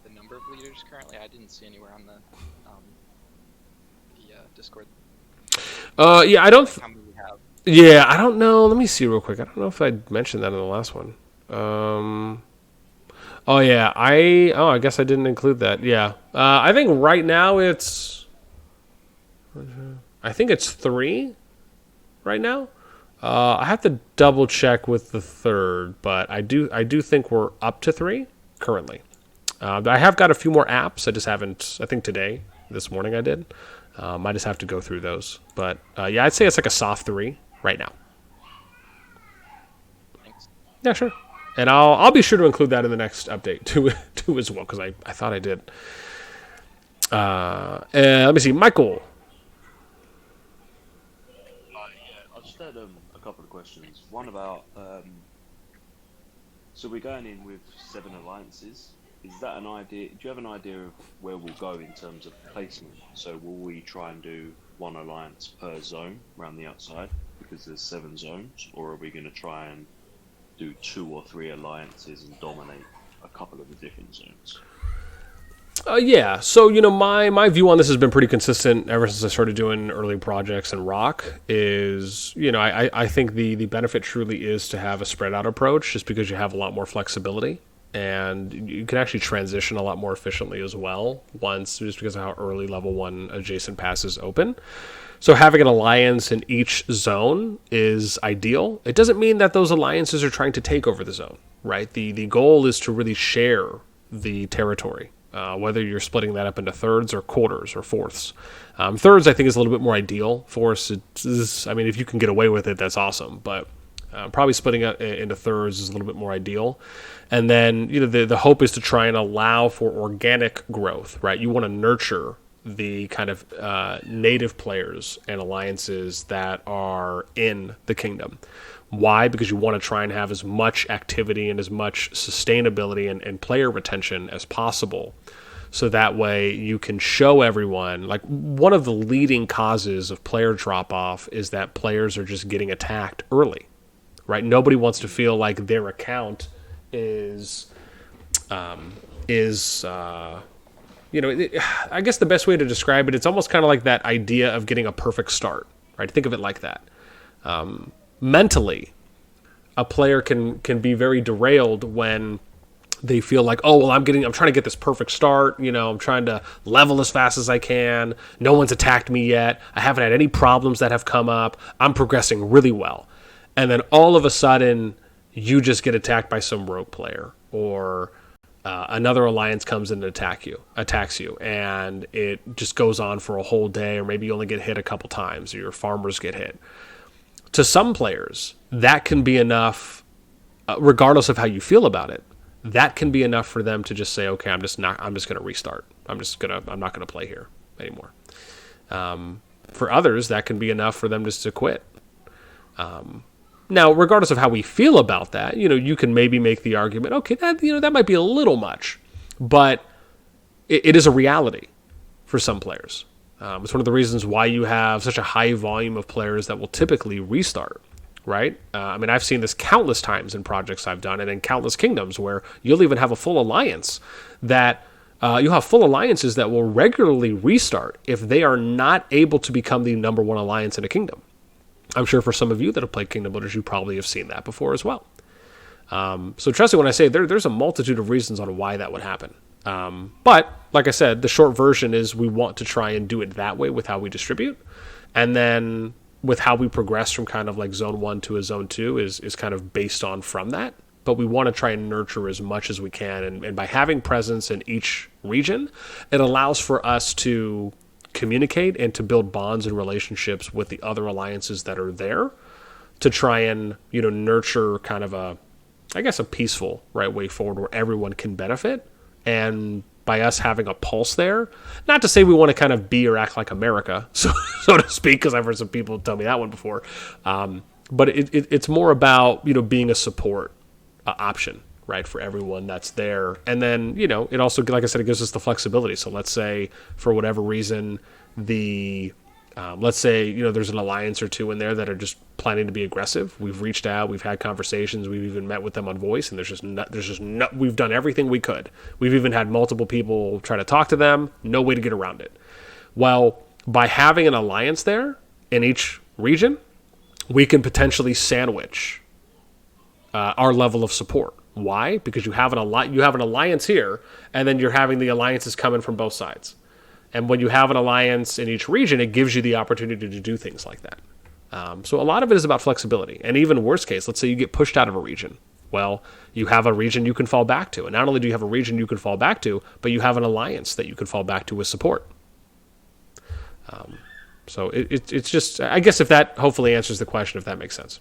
the number of leaders currently? I didn't see anywhere on the Discord. Yeah, I don't. How many we have? Yeah, I don't know. Let me see real quick. I don't know if I mentioned that in the last one. Oh yeah, I guess I didn't include that. Yeah, I think right now I think it's 3 right now. I have to double check with the third, but I do think we're up to 3 currently. I have got a few more apps. I just haven't. I think this morning I did. I just have to go through those. But yeah, I'd say it's like a soft 3 right now. Thanks. Yeah, sure. And I'll be sure to include that in the next update too as well, because I thought I did. Let me see, Michael. I just had a couple of questions. One about, so we're going in with 7 alliances. Is that an idea? Do you have an idea of where we'll go in terms of placement? So will we try and do 1 alliance per zone around the outside because there's 7 zones, or are we going to try and do 2 or 3 alliances and dominate a couple of the different zones? Yeah, so my view on this has been pretty consistent ever since I started doing early projects and rock. Is I think the benefit truly is to have a spread out approach, just because you have a lot more flexibility and you can actually transition a lot more efficiently as well. Just because of how early level 1 adjacent passes open. So having an alliance in each zone is ideal. It doesn't mean that those alliances are trying to take over the zone, right? The goal is to really share the territory. Whether you're splitting that up into thirds or quarters or fourths. Thirds, I think, is a little bit more ideal. Fourths, if you can get away with it, that's awesome. But probably splitting it into thirds is a little bit more ideal. And then, the hope is to try and allow for organic growth, right? You want to nurture the kind of native players and alliances that are in the kingdom. Why? Because you want to try and have as much activity and as much sustainability and player retention as possible. So that way you can show everyone, like one of the leading causes of player drop-off is that players are just getting attacked early, right? Nobody wants to feel like their account I guess the best way to describe it, it's almost kind of like that idea of getting a perfect start, right? Think of it like that. Mentally, a player can be very derailed when they feel like, oh, well, I'm trying to get this perfect start. I'm trying to level as fast as I can. No one's attacked me yet. I haven't had any problems that have come up. I'm progressing really well. And then all of a sudden, you just get attacked by some rogue player, or another alliance comes in and attacks you, and it just goes on for a whole day, or maybe you only get hit a couple times, or your farmers get hit. To some players, that can be enough, regardless of how you feel about it. That can be enough for them to just say, okay, I'm just going to restart. I'm not going to play here anymore. For others, that can be enough for them just to quit. Now, regardless of how we feel about that, you can maybe make the argument, okay, that might be a little much, but it is a reality for some players. It's one of the reasons why you have such a high volume of players that will typically restart, right? I've seen this countless times in projects I've done and in countless kingdoms where you'll even have a full alliance that you'll have full alliances that will regularly restart if they are not able to become the number 1 alliance in a kingdom. I'm sure for some of you that have played Kingdom Builders, you probably have seen that before as well. So trust me when I say there's a multitude of reasons on why that would happen. But like I said, the short version is we want to try and do it that way with how we distribute. And then with how we progress from kind of like zone 1 to a zone 2 is kind of based on from that. But we want to try and nurture as much as we can. And by having presence in each region, it allows for us to communicate and to build bonds and relationships with the other alliances that are there to try and, nurture kind of I guess, a peaceful right way forward where everyone can benefit. And by us having a pulse there, not to say we want to kind of be or act like America, so to speak, because I've heard some people tell me that one before. But it's more about, being a support option, right, for everyone that's there. And then, it also, like I said, it gives us the flexibility. So let's say for whatever reason, let's say, there's an alliance or two in there that are just planning to be aggressive. We've reached out, we've had conversations, we've even met with them on voice, and we've done everything we could. We've even had multiple people try to talk to them, no way to get around it. Well, by having an alliance there in each region, we can potentially sandwich our level of support. Why? Because you have an alliance here, and then you're having the alliances coming from both sides. And when you have an alliance in each region, it gives you the opportunity to do things like that. So a lot of it is about flexibility. And even worst case, let's say you get pushed out of a region. Well, you have a region you can fall back to. And not only do you have a region you can fall back to, but you have an alliance that you can fall back to with support. So it's just, I guess if that hopefully answers the question, if that makes sense.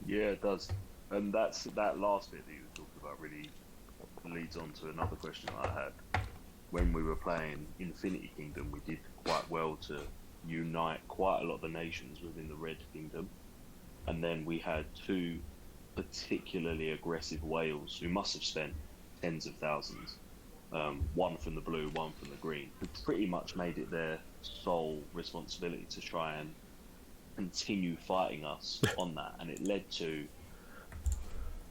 Yeah, it does. And that last bit that you were talking about really leads on to another question I had. When we were playing Infinity Kingdom, we did quite well to unite quite a lot of the nations within the Red Kingdom. And then we had two particularly aggressive whales who must have spent tens of thousands. One from the blue, one from the green, who pretty much made it their sole responsibility to try and continue fighting us on that. And it led to, I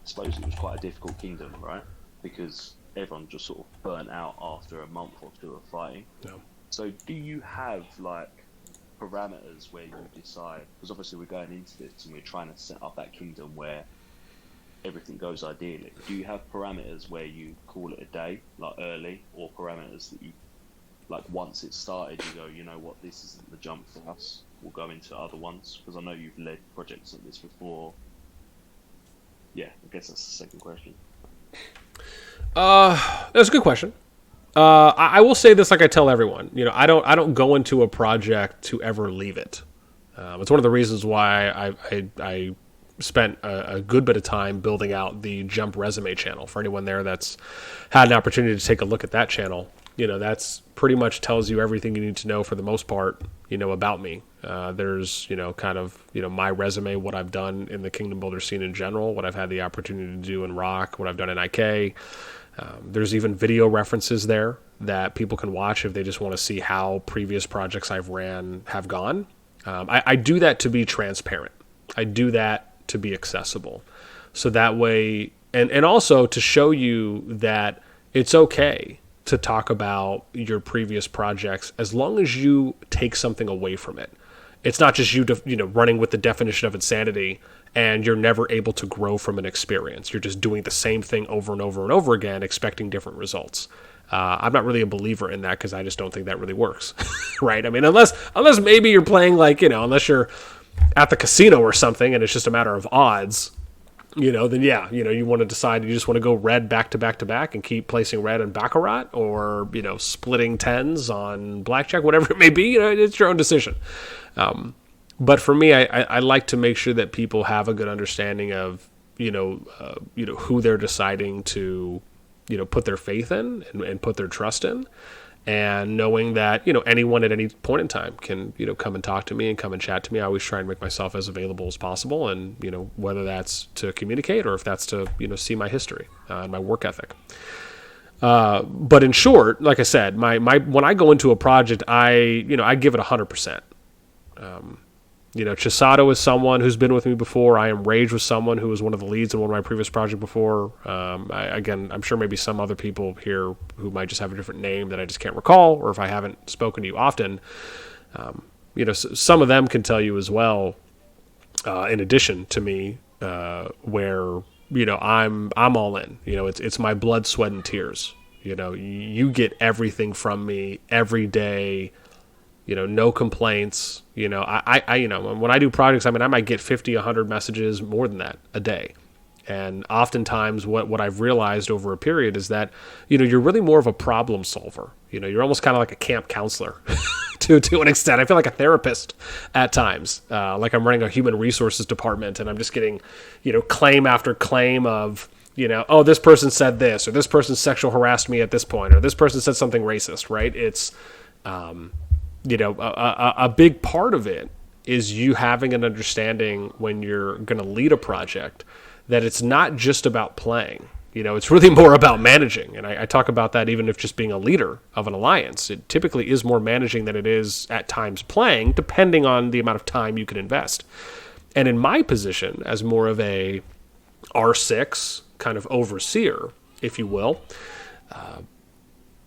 suppose it was quite a difficult kingdom, right? Because everyone just sort of burnt out after a month or two of fighting. No. So do you have like parameters where you decide, because obviously we're going into this and we're trying to set up that kingdom where everything goes ideally. Do you have parameters where you call it a day, like early, or parameters that you, like once it's started, you go, you know what, this isn't the jump for us, we'll go into other ones? Because I know you've led projects like this before. Yeah, I guess that's the second question. That's a good question. I will say this, like I tell everyone, I don't go into a project to ever leave it. It's one of the reasons why I spent a good bit of time building out the Jump Resume channel. For anyone there that's had an opportunity to take a look at that channel, that's pretty much tells you everything you need to know for the most part, about me. There's, kind of, my resume, what I've done in the Kingdom Builder scene in general, what I've had the opportunity to do in Rock, what I've done in IK. There's even video references there that people can watch if they just want to see how previous projects I've ran have gone. I do that to be transparent. I do that to be accessible. So that way, and also to show you that it's okay to talk about your previous projects as long as you take something away from it. It's not just you running with the definition of insanity and you're never able to grow from an experience. You're just doing the same thing over and over and over again, expecting different results. I'm not really a believer in that because I just don't think that really works, right? I mean, unless maybe you're playing like, unless you're at the casino or something and it's just a matter of odds, then yeah, you want to decide you just want to go red back to back to back and keep placing red in Baccarat or, splitting tens on blackjack, whatever it may be, it's your own decision. But for me, I like to make sure that people have a good understanding of, who they're deciding to, put their faith in and put their trust in. And knowing that, anyone at any point in time can, come and talk to me and come and chat to me. I always try and make myself as available as possible. And, whether that's to communicate or if that's to, see my history and my work ethic. But in short, like I said, my when I go into a project, I give it 100%. Chisato is someone who's been with me before. I Am Rage was someone who was one of the leads in one of my previous projects before. I'm sure maybe some other people here who might just have a different name that I just can't recall, or if I haven't spoken to you often, some of them can tell you as well, in addition to me, where, I'm all in. It's my blood, sweat, and tears. You get everything from me every day. No complaints. When I do projects, I might get 50, 100 messages, more than that, a day. And oftentimes what I've realized over a period is that, you're really more of a problem solver. You're almost kind of like a camp counselor to an extent. I feel like a therapist at times, like I'm running a human resources department, and I'm just getting, claim after claim of, oh, this person said this, or this person sexual harassed me at this point, or this person said something racist, right? It's, a big part of it is you having an understanding when you're going to lead a project that it's not just about playing. It's really more about managing. And I talk about that even if just being a leader of an alliance. It typically is more managing than it is at times playing, depending on the amount of time you can invest. And in my position as more of a R6 kind of overseer, if you will,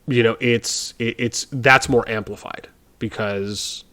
it's that's more amplified because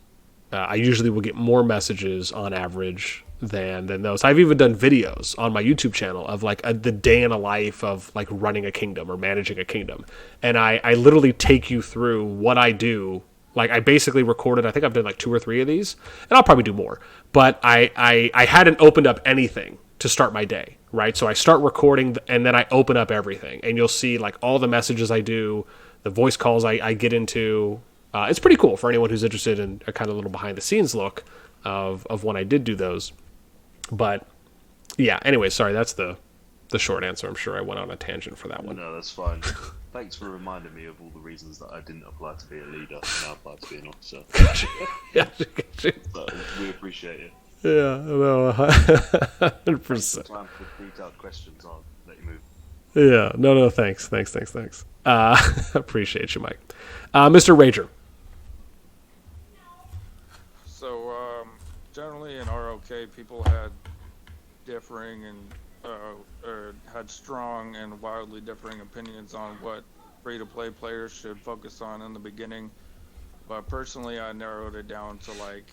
I usually will get more messages on average than those. I've even done videos on my YouTube channel of like the day in a life of like running a kingdom or managing a kingdom. And I literally take you through what I do. Like I basically recorded, I think I've done like 2 or 3 of these, and I'll probably do more, but I hadn't opened up anything to start my day, right? So I start recording and then I open up everything, and you'll see like all the messages I do, the voice calls I get into. It's pretty cool for anyone who's interested in a kind of little behind the scenes look of when I did do those. But yeah, anyway, sorry, that's the short answer. I'm sure I went on a tangent for that one. No, that's fine. Thanks for reminding me of all the reasons that I didn't apply to be a leader and now apply to be an officer. Yeah, So we appreciate it. yeah, no, 100%. Time for detailed questions. I'll let you move. Yeah, no, thanks. Appreciate you, Mike. Mr. Rager. So, generally in ROK, people had differing and or had strong and wildly differing opinions on what free-to-play players should focus on in the beginning. But personally, I narrowed it down to like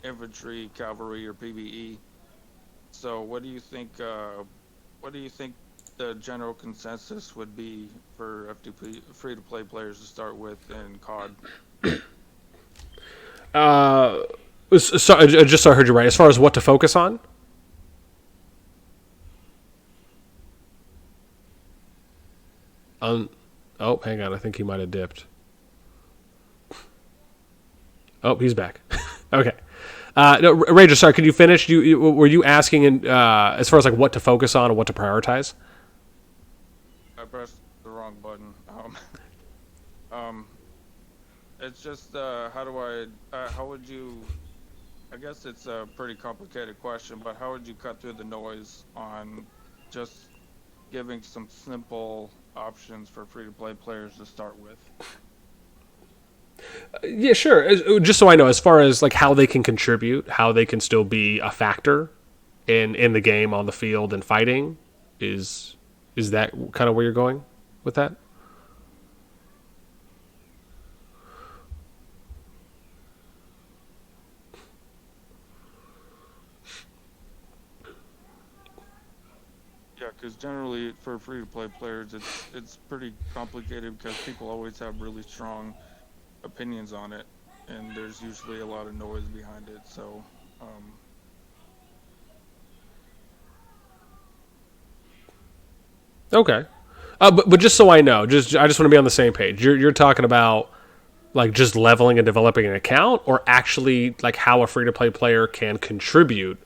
infantry, cavalry, or PvE. So, what do you think? What do you think the general consensus would be for FTP free-to-play players to start with in CoD? So, just so I heard you right. As far as what to focus on? Oh, hang on. I think he might have dipped. Oh, he's back. Okay. No, Rager, sorry. Could you finish? Were you asking as far as like what to focus on and what to prioritize? I pressed the wrong button. It's just how would you? I guess it's a pretty complicated question, but how would you cut through the noise on just giving some simple options for free-to-play players to start with? Yeah, sure. Just so I know, as far as like how they can contribute, how they can still be a factor in the game, on the field, and fighting, is that kind of where you're going with that? Yeah, because generally for free-to-play players, it's pretty complicated because people always have really strong opinions on it, and there's usually a lot of noise behind it. So, Okay. But just so I know, I just want to be on the same page. You're talking about like just leveling and developing an account, or actually like how a free-to-play player can contribute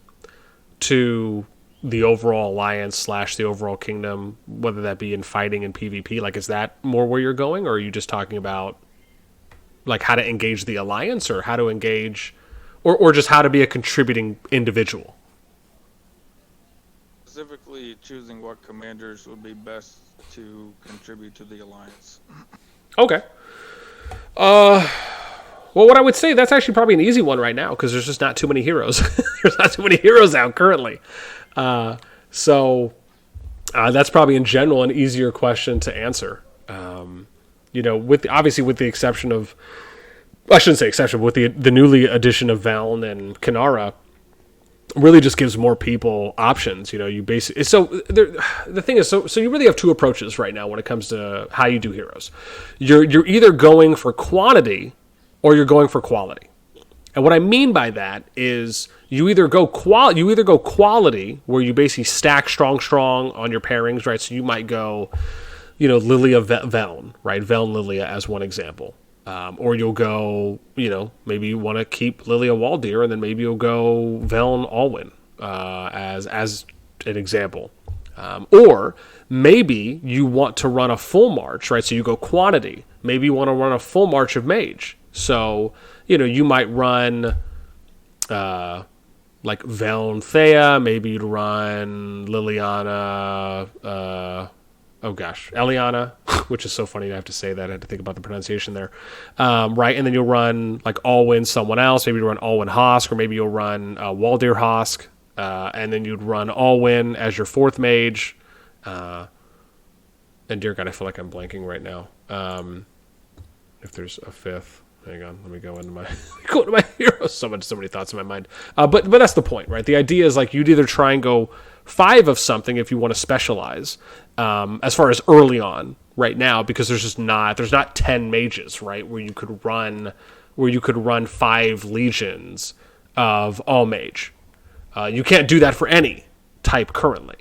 to the overall alliance / the overall kingdom, whether that be in fighting and PvP. Like, is that more where you're going, or are you just talking about like how to engage the alliance, or how to engage, or just how to be a contributing individual? specifically choosing what commanders would be best to contribute to the alliance. Okay. Well, what I would say, that's actually probably an easy one right now, because there's just not too many heroes. There's not too many heroes out currently. So that's probably in general an easier question to answer. Obviously with the exception of, I shouldn't say exception, but with the newly addition of Veln and Kanara, really just gives more people options. You basically, the thing is, so you really have two approaches right now when it comes to how you do heroes. You're either going for quantity or you're going for quality. And what I mean by that is you either go quality, where you basically stack strong on your pairings, right? So you might go, Lilia Veln, right? Veln Lilia as one example. Or you'll go, maybe you want to keep Lilia Waldir, and then maybe you'll go Veln Alwyn as an example. Or maybe you want to run a full march, right? So you go quantity. Maybe you want to run a full march of mage. So, you might run like Veln Thea. Maybe you'd run Liliana, Eliana, which is so funny I have to say that. I had to think about the pronunciation there. Right, and then you'll run like Alwyn someone else. Maybe you'll run Alwyn Hosk, or maybe you'll run Waldir Hosk. And then you'd run Alwyn as your fourth mage. And dear God, I feel like I'm blanking right now. If there's a fifth. Hang on, let me go into my heroes. So many thoughts in my mind. But that's the point, right? The idea is like you'd either try and go 5 of something if you want to specialize, as far as early on right now, because there's not 10 mages, right? Where you could run 5 legions of all mage. You can't do that for any type currently.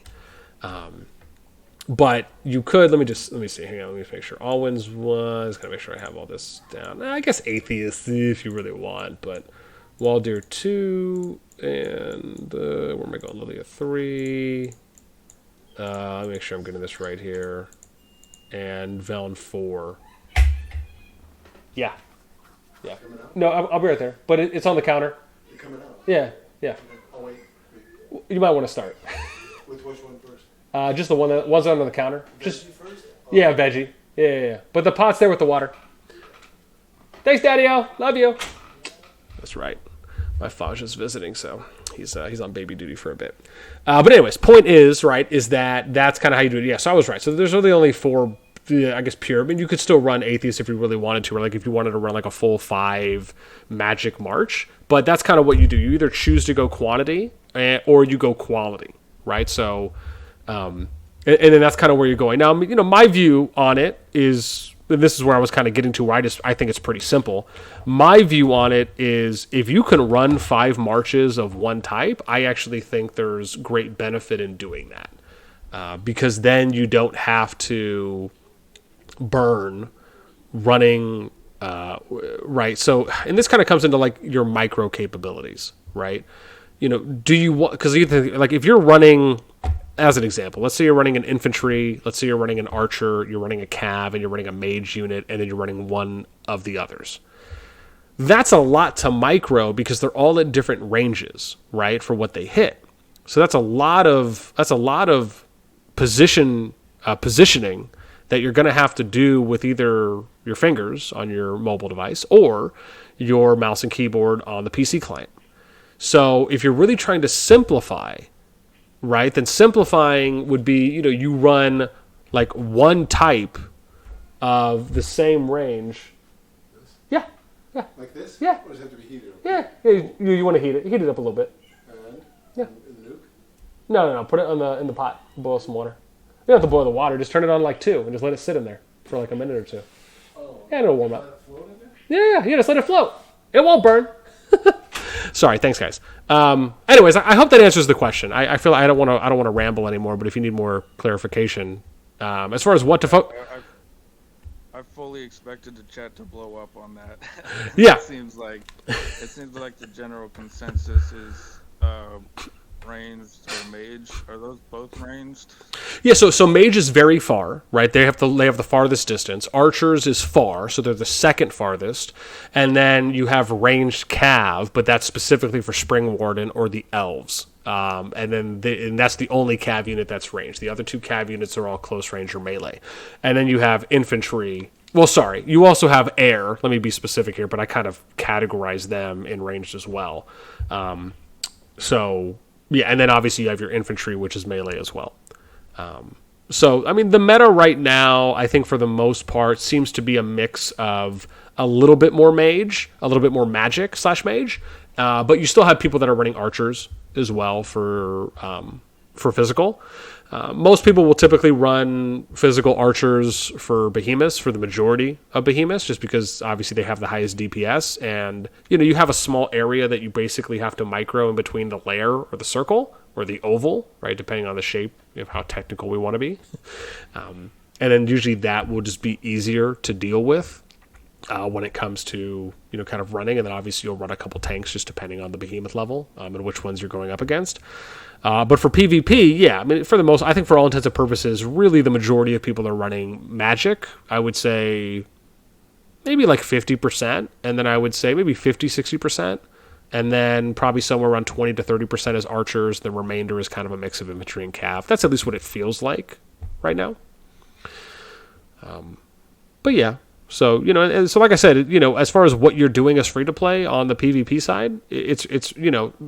But you could, let me see, hang on, let me make sure. Alwyn's was, gotta make sure I have all this down. I guess Atheist if you really want, but Waldir 2, and where am I going? Lilia 3. Let me make sure I'm getting this right here. And Veln 4. Yeah. No, I'll be right there, but it's on the counter. You're coming out. Yeah. Oh, wait. You might want to start. With which one first? Just the one's under the counter. Veggie first? Oh. Yeah, veggie. Yeah. But the pot's there with the water. Thanks, Daddy-O. Love you. That's right. My Faja's visiting, so he's on baby duty for a bit. But anyways, point is, right, is that's kind of how you do it. Yeah, so I was right. So there's really only 4, I guess, pure. I mean, you could still run Atheist if you really wanted to, or like if you wanted to run like a full 5 magic march. But that's kind of what you do. You either choose to go quantity or you go quality, right? So... and then that's kind of where you're going. Now, my view on it is, and this is where I was kind of getting to, where I think it's pretty simple. My view on it is, if you can run 5 marches of one type, I actually think there's great benefit in doing that. Because then you don't have to burn running, right? So, and this kind of comes into like your micro capabilities, right? Do you want, because like if you're running... As an example, let's say you're running an infantry, let's say you're running an archer, you're running a cav, and you're running a mage unit, and then you're running one of the others. That's a lot to micro because they're all at different ranges, right, for what they hit. So that's a lot of positioning that you're going to have to do with either your fingers on your mobile device or your mouse and keyboard on the PC client. So if you're really trying to simplify, right, then simplifying would be, you run like one type of the same range. Yeah. Like this? Yeah. Or does it have to be heated? Yeah. You want to heat it up a little bit. And? Yeah. In the nuke? No. Put it in the pot. Boil some water. You don't have to boil the water. Just turn it on like 2 and just let it sit in there for like a minute or 2. Oh. Yeah, it'll warm Let up. it float in there? Yeah. Just let it float. It won't burn. Sorry, thanks guys. Anyways, I hope that answers the question. I feel I don't want to ramble anymore, but if you need more clarification, as far as what to focus. I fully expected the chat to blow up on that. Yeah. It seems like the general consensus is ranged or mage. Are those both ranged? Yeah, so mage is very far, right? They have the farthest distance. Archers is far, so they're the second farthest. And then you have ranged cav, but that's specifically for Spring Warden or the elves. And that's the only cav unit that's ranged. The other 2 cav units are all close range or melee. And then you have infantry. Well, sorry, you also have air. Let me be specific here, but I kind of categorize them in ranged as well. So yeah, and then obviously you have your infantry, which is melee as well. So, I mean, the meta right now, I think for the most part, seems to be a mix of a little bit more mage, a little bit more magic / mage, but you still have people that are running archers as well for physical. Most people will typically run physical archers for behemoths, for the majority of behemoths, just because obviously they have the highest DPS, and you have a small area that you basically have to micro in between the layer or the circle or the oval, right, depending on the shape of how technical we want to be. And then usually that will just be easier to deal with. when it comes to, kind of running. And then obviously you'll run a couple tanks just depending on the behemoth level and which ones you're going up against. But for PvP, yeah, I mean, I think for all intents and purposes, really the majority of people are running magic. I would say maybe like 50%, and then I would say maybe 50, 60%, and then probably somewhere around 20 to 30% is archers. The remainder is kind of a mix of infantry and cav. That's at least what it feels like right now. But yeah, so, and so like I said, as far as what you're doing as free to play on the PvP side, it's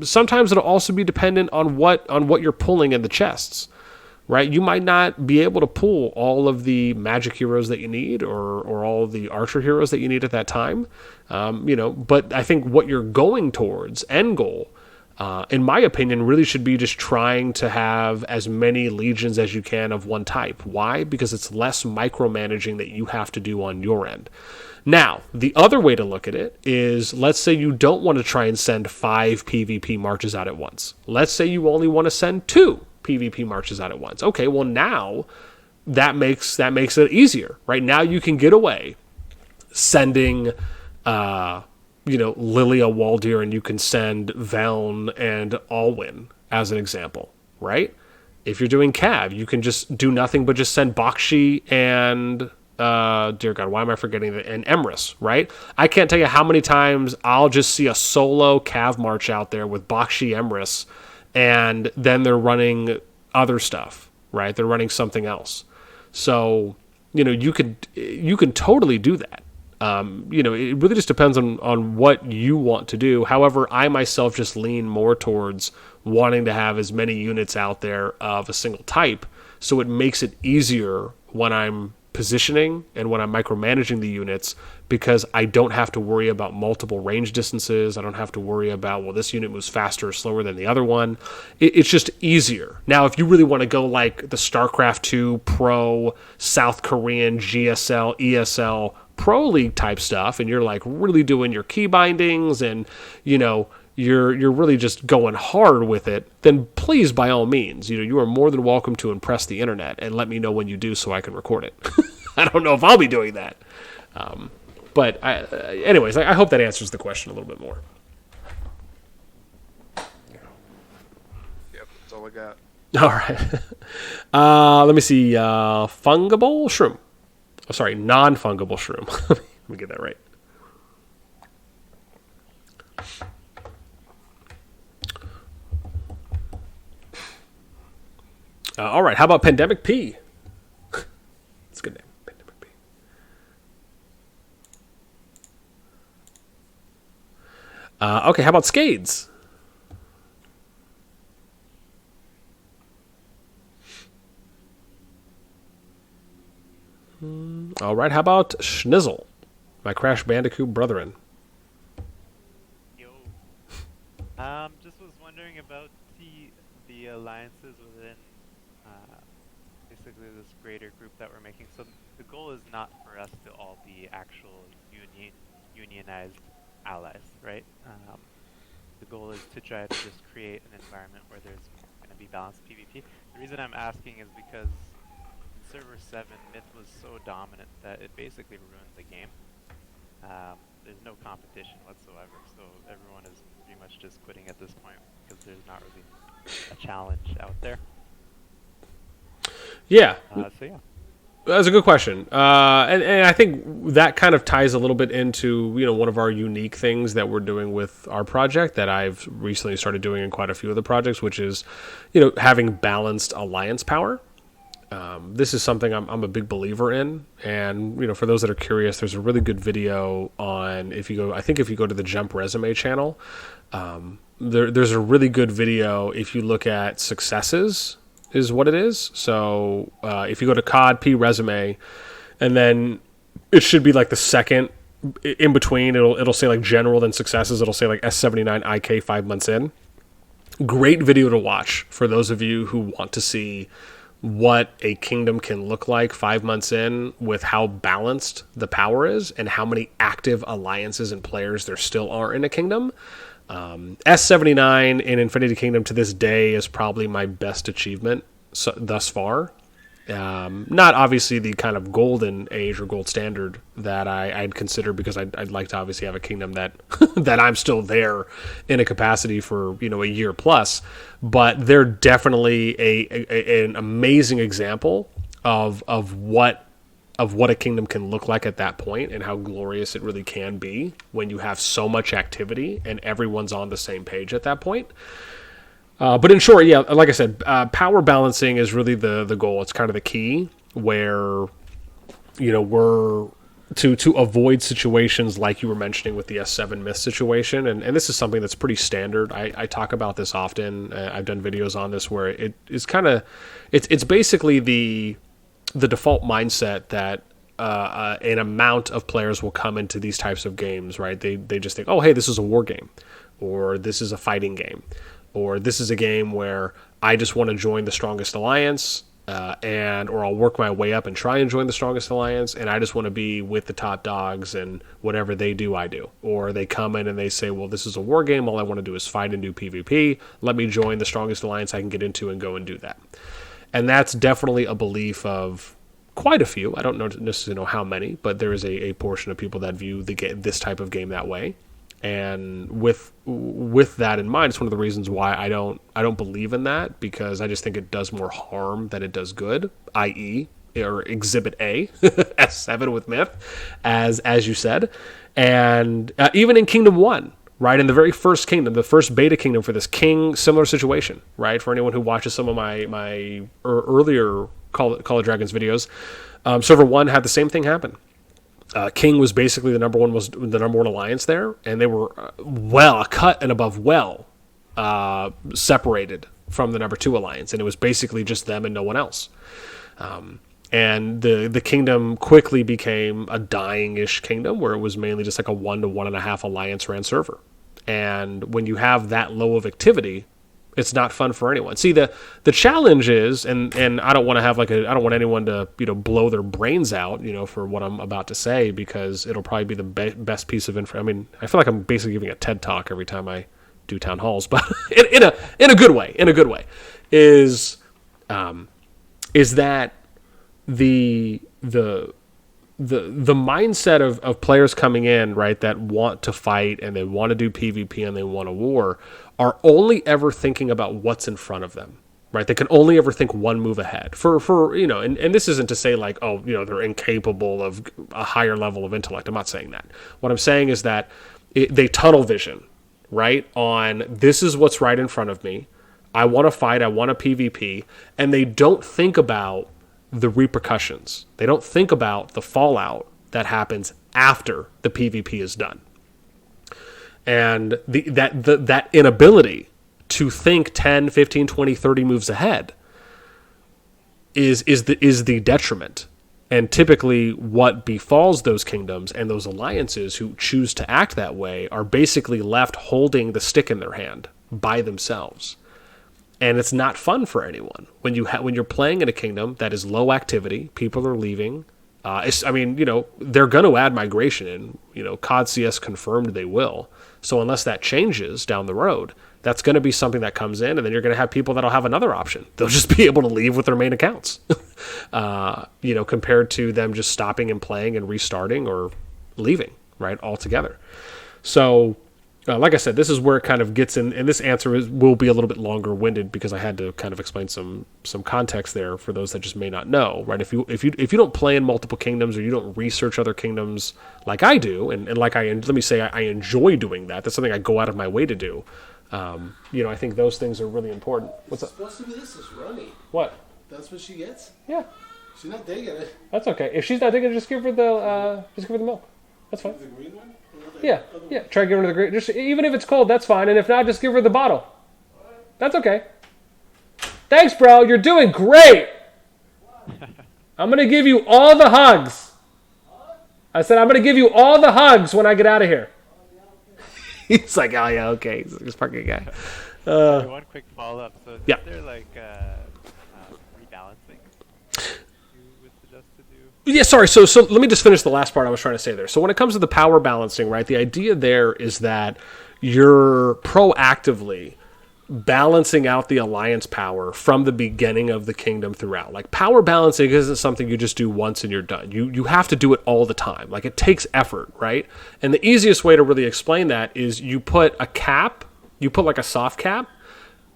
sometimes it'll also be dependent on what you're pulling in the chests, right? You might not be able to pull all of the magic heroes that you need or all of the archer heroes that you need at that time, but I think what you're going towards, end goal, in my opinion, really should be just trying to have as many legions as you can of one type. Why? Because it's less micromanaging that you have to do on your end. Now, the other way to look at it is, let's say you don't want to try and send 5 PvP marches out at once. Let's say you only want to send 2 PvP marches out at once. Okay, well now that makes it easier, right? Now you can get away sending Lilia Waldir, and you can send Veln and Alwyn as an example, right? If you're doing Cav, you can just do nothing but just send Bakshi and dear God, why am I forgetting that? And Emrys, right? I can't tell you how many times I'll just see a solo Cav march out there with Bakshi Emrys, and then they're running other stuff, right? They're running something else. So, you can totally do that. It really just depends on what you want to do. However, I myself just lean more towards wanting to have as many units out there of a single type, so it makes it easier when I'm positioning and when I'm micromanaging the units, because I don't have to worry about multiple range distances. I don't have to worry about, well, this unit moves faster or slower than the other one. It's just easier. Now, if you really want to go like the StarCraft 2 Pro, South Korean, GSL, ESL, Pro League type stuff, and you're like really doing your key bindings and, you're really just going hard with it, then please, by all means, you are more than welcome to impress the internet and let me know when you do so I can record it. I don't know if I'll be doing that. But anyways, I hope that answers the question a little bit more. Yep, that's all I got. All right. Let me see. Fungible shroom. Oh, sorry, non-fungible shroom. Let me get that right. All right, how about Pandemic P? That's a good name, Pandemic P. Okay, how about Scades? All right, how about Schnizzle, my Crash Bandicoot brethren? Yo. Just was wondering about the alliances within basically this greater group that we're making. So the goal is not for us to all be actual unionized allies, right? The goal is to try to just create an environment where there's going to be balanced PvP. The reason I'm asking is because in Server 7, Myth was so dominant that it basically ruined the game. There's no competition whatsoever, so everyone is pretty much just quitting at this point because there's not really a challenge out there. Yeah. So yeah. That's a good question. And I think that kind of ties a little bit into, one of our unique things that we're doing with our project that I've recently started doing in quite a few of the projects, which is, having balanced alliance power. This is something I'm a big believer in. And, for those that are curious, there's a really good video on, if you go to the Jump Resume channel, there's a really good video if you look at successes is what it is. So if you go to CoD P resume, and then it should be like the second in between, it'll say like general, then successes. It'll say like S79 IK 5 months in. Great video to watch for those of you who want to see what a kingdom can look like 5 months in, with how balanced the power is and how many active alliances and players there still are in a kingdom. S79 in Infinity Kingdom to this day is probably my best achievement thus far. Not obviously the kind of golden age or gold standard that I'd consider, because I'd like to obviously have a kingdom that that I'm still there in a capacity for a year plus. But they're definitely an amazing example of what a kingdom can look like at that point, and how glorious it really can be when you have so much activity and everyone's on the same page at that point. But in short, yeah, like I said, power balancing is really the goal. It's kind of the key where, we're to avoid situations like you were mentioning with the S7 myth situation. And this is something that's pretty standard. I talk about this often. I've done videos on this where it is kind of, it's basically the default mindset that an amount of players will come into these types of games, right? They just think, oh, hey, this is a war game, or this is a fighting game, or this is a game where I just want to join the strongest alliance, or I'll work my way up and try and join the strongest alliance, and I just want to be with the top dogs, and whatever they do, I do. Or they come in and they say, well, this is a war game, all I want to do is fight and do PvP, let me join the strongest alliance I can get into and go and do that. And that's definitely a belief of quite a few. I don't necessarily know how many, but there is a portion of people that view this type of game that way. And with that in mind, it's one of the reasons why I don't believe in that, because I just think it does more harm than it does good, i.e., or Exhibit A, S7 with Myth, as you said. And even in Kingdom 1, right, in the very first kingdom, the first beta kingdom for this king, similar situation, right? For anyone who watches some of my earlier Call of Dragons videos, Server 1 had the same thing happen. King was basically the number one alliance there, and they were a cut and above separated from the number 2 alliance, and it was basically just them and no one else. And the kingdom quickly became a dying-ish kingdom, where it was mainly just like a 1 to 1.5 alliance ran server. And when you have that low of activity, it's not fun for anyone. See, the challenge is, and I don't want to have I don't want anyone to blow their brains out for what I'm about to say, because it'll probably be the best piece of info. I mean, I feel like I'm basically giving a TED talk every time I do town halls, but in a good way. In a good way, is that the mindset of players coming in, right, that want to fight and they want to do PvP and they want a war, are only ever thinking about what's in front of them, right? They can only ever think one move ahead. And this isn't to say like, oh, they're incapable of a higher level of intellect. I'm not saying that. What I'm saying is that they tunnel vision, right, on this is what's right in front of me. I want to fight. I want a PvP. And they don't think about the repercussions. They don't think about the fallout that happens after the PvP is done. And that inability to think 10, 15, 20, 30 moves ahead is the detriment. And typically what befalls those kingdoms and those alliances who choose to act that way are basically left holding the stick in their hand by themselves. And it's not fun for anyone when you're playing in a kingdom that is low activity. People are leaving. They're going to add migration in. COD CS confirmed they will. So unless that changes down the road, that's going to be something that comes in, and then you're going to have people that'll have another option. They'll just be able to leave with their main accounts, compared to them just stopping and playing and restarting or leaving, right, altogether. So, like I said, this is where it kind of gets in, and this answer will be a little bit longer-winded because I had to kind of explain some context there for those that just may not know, right? If you don't play in multiple kingdoms, or you don't research other kingdoms like I do, and like let me say I enjoy doing that. That's something I go out of my way to do. I think those things are really important. What's up? Supposed to be this is runny. What? That's what she gets. Yeah. She's not digging it. That's okay. If she's not digging it, just give her the milk. That's fine. The green one? Yeah. Try to give her the green. Just even if it's cold, that's fine. And if not, just give her the bottle. That's okay. Thanks, bro. You're doing great. I'm gonna give you all the hugs. I said I'm gonna give you all the hugs when I get out of here. He's like, oh yeah, okay. He's this fucking guy. One quick follow-up. So is Yeah. there rebalancing you would suggest to do? Yeah, sorry. So let me just finish the last part I was trying to say there. So when it comes to the power balancing, right, the idea there is that you're proactively balancing out the alliance power from the beginning of the kingdom throughout. Like, power balancing isn't something you just do once and you're done. You have to do it all the time. Like, it takes effort, right? And the easiest way to really explain that is you put like a soft cap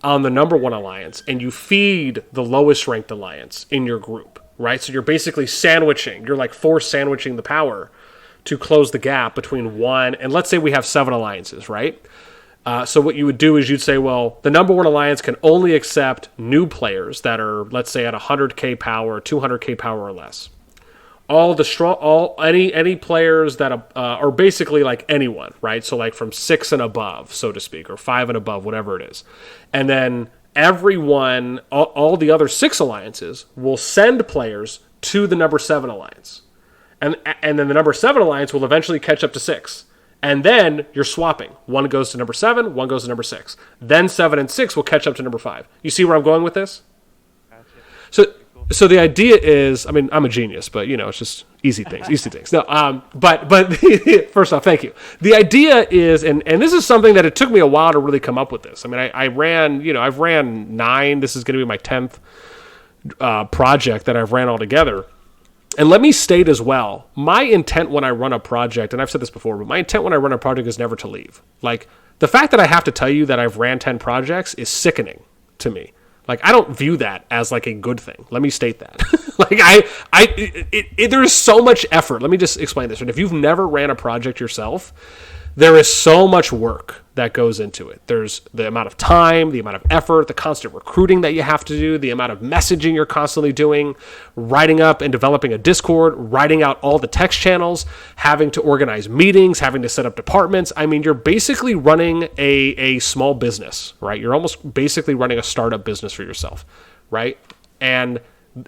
on the number one alliance, and you feed the lowest ranked alliance in your group, right? So you're basically you're like force sandwiching the power to close the gap between one, and let's say we have 7 alliances, right? So what you would do is you'd say, well, the number one alliance can only accept new players that are, let's say, at 100k power, 200k power or less. Any players that are basically like anyone, right? So like from 6 and above, so to speak, or 5 and above, whatever it is. And then everyone, all the other 6 alliances will send players to the number 7 alliance. And then the number 7 alliance will eventually catch up to 6. And then you're swapping. One goes to number 7, one goes to number 6. Then 7 and 6 will catch up to number 5. You see where I'm going with this? Gotcha. So the idea is, I mean, I'm a genius, but, it's just easy things. No, but first off, thank you. The idea is, and this is something that it took me a while to really come up with this. I mean, I've ran 9. This is going to be my 10th project that I've ran all together. And let me state as well, my intent when I run a project, and I've said this before, but my intent when I run a project is never to leave. Like, the fact that I have to tell you that I've ran 10 projects is sickening to me. Like, I don't view that as like a good thing. Let me state that. Like, there is so much effort. Let me just explain this. And if you've never ran a project yourself, there is so much work that goes into it. There's the amount of time, the amount of effort, the constant recruiting that you have to do, the amount of messaging you're constantly doing, writing up and developing a Discord, writing out all the text channels, having to organize meetings, having to set up departments. I mean, you're basically running a small business, right? You're almost basically running a startup business for yourself, right? And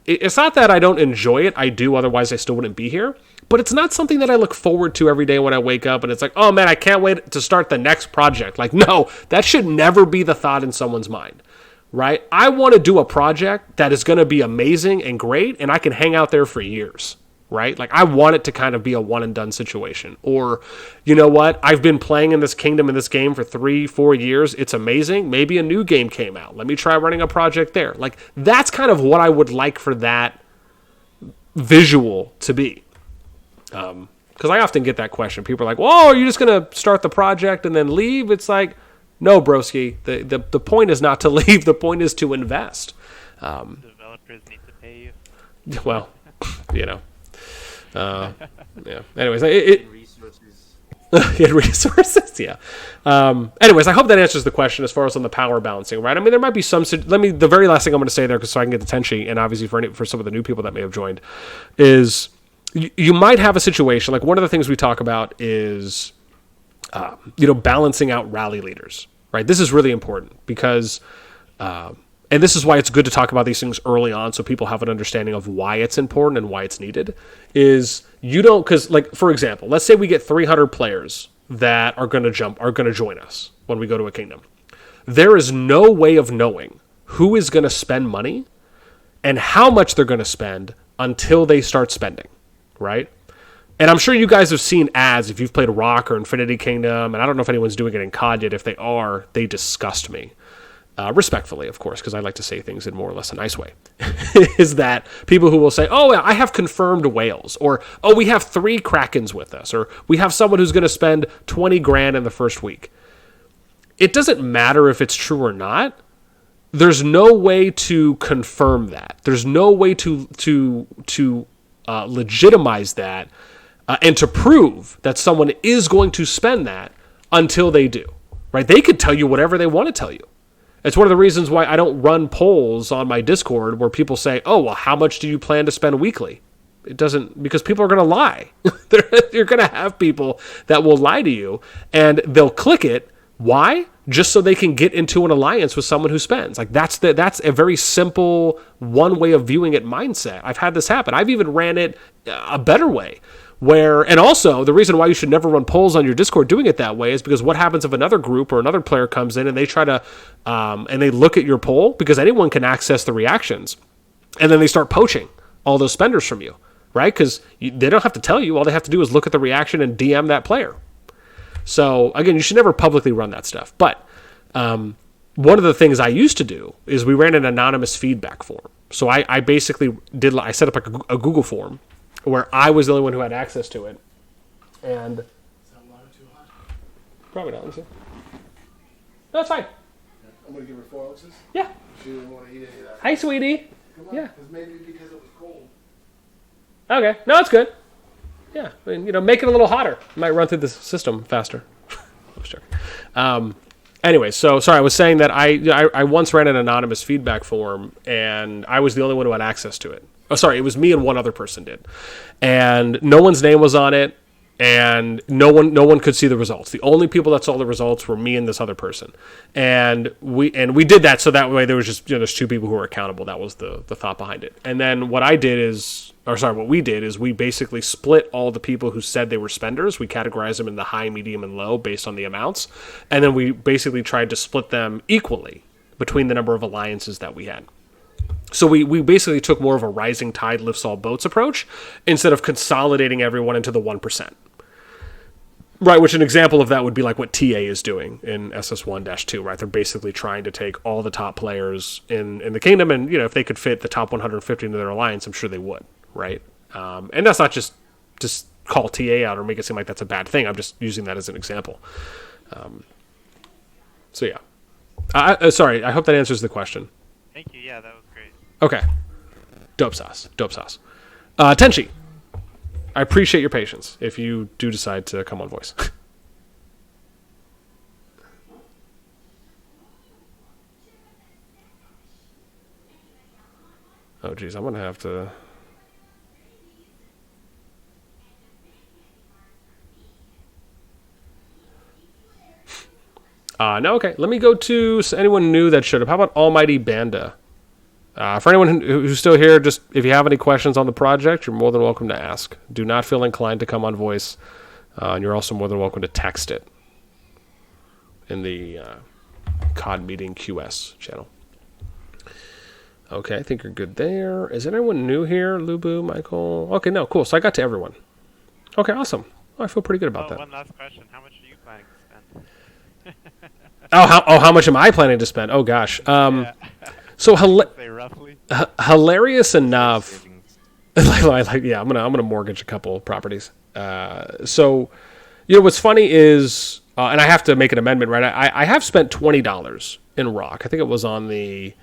it's not that I don't enjoy it. I do, otherwise I still wouldn't be here. But it's not something that I look forward to every day when I wake up and it's like, oh man, I can't wait to start the next project. Like, no, that should never be the thought in someone's mind, right? I want to do a project that is going to be amazing and great and I can hang out there for years, right? Like, I want it to kind of be a one and done situation. Or, you know what? I've been playing in this kingdom, in this game for 3-4 years. It's amazing. Maybe a new game came out. Let me try running a project there. Like, that's kind of what I would like for that visual to be. Because I often get that question. People are like, "Whoa, are you just going to start the project and then leave?" It's like, no, broski. The point is not to leave. The point is to invest. Developers need to pay you. Well, yeah. Anyways, Resources. resources. Yeah. Anyways, I hope that answers the question as far as on the power balancing, right? I mean, there might be some. The very last thing I'm going to say there, so I can get the Tenchi, and obviously for some of the new people that may have joined, is. You might have a situation, like one of the things we talk about is, balancing out rally leaders, right? This is really important because, and this is why it's good to talk about these things early on so people have an understanding of why it's important and why it's needed, is because, like, for example, let's say we get 300 players that are going to join us when we go to a kingdom. There is no way of knowing who is going to spend money and how much they're going to spend until they start spending. Right? And I'm sure you guys have seen ads if you've played Rock or Infinity Kingdom, and I don't know if anyone's doing it in COD yet. If they are, they disgust me. Respectfully, of course, because I like to say things in more or less a nice way. Is that people who will say, oh, I have confirmed whales, or, oh, we have 3 Krakens with us, or we have someone who's going to spend 20 grand in the first week. It doesn't matter if it's true or not. There's no way to confirm that. There's no way to legitimize that and to prove that someone is going to spend that until they do, right? They could tell you whatever they want to tell you. It's one of the reasons why I don't run polls on my Discord where people say, oh, well, how much do you plan to spend weekly? It doesn't, because people are going to lie. You're going to have people that will lie to you and they'll click it. Why? Just so they can get into an alliance with someone who spends. Like, that's a very simple one way of viewing it mindset. I've had this happen. I've even ran it a better way and also the reason why you should never run polls on your Discord doing it that way is because what happens if another group or another player comes in and they try to, and they look at your poll, because anyone can access the reactions, and then they start poaching all those spenders from you, right? Because they don't have to tell you. All they have to do is look at the reaction and DM that player. So, again, you should never publicly run that stuff. But one of the things I used to do is we ran an anonymous feedback form. So I basically I set up like a Google form where I was the only one who had access to it. And Is that water too hot? probably not. Let me see. No, it's fine. I'm gonna give her 4 ounces. Yeah. She didn't want to eat any of that. Hi, sweetie. Come on. Yeah. Because maybe because it was cold. Okay. No, it's good. Yeah. I mean, make it a little hotter. It might run through the system faster. I'm joking. Anyway, so sorry, I was saying that I once ran an anonymous feedback form, and I was the only one who had access to it. Oh, sorry, it was me and one other person did, and no one's name was on it, and no one could see the results. The only people that saw the results were me and this other person, and we did that so that way there was just there's 2 people who were accountable. That was the thought behind it. And then what we did is we basically split all the people who said they were spenders. We categorized them in the high, medium, and low based on the amounts, and then we basically tried to split them equally between the number of alliances that we had. So we basically took more of a rising tide lifts all boats approach instead of consolidating everyone into the 1%. Right, which an example of that would be like what TA is doing in SS1-2, right? They're basically trying to take all the top players in the kingdom, and if they could fit the top 150 into their alliance, I'm sure they would, right? And that's not just call TA out or make it seem like that's a bad thing. I'm just using that as an example. So yeah. Sorry, I hope that answers the question. Thank you. Yeah, that was great. Okay. Dope sauce. Tenchi, I appreciate your patience if you do decide to come on voice. Oh, geez, I'm going to have to... No, okay. Let me go to anyone new that showed up. How about Almighty Banda? For anyone who's still here, just if you have any questions on the project, you're more than welcome to ask. Do not feel inclined to come on voice, and you're also more than welcome to text it in the COD Meeting QS channel. Okay, I think you're good there. Is anyone new here? Lubu, Michael? Okay, no, cool. So I got to everyone. Okay, awesome. Oh, I feel pretty good about that. One last question. How much are you planning to spend? How much am I planning to spend? Oh, gosh. Yeah. So Say roughly. hilarious enough. Yeah, I'm gonna mortgage a couple properties. So, what's funny is, and I have to make an amendment, right? I have spent $20 in Rock. I think it was on the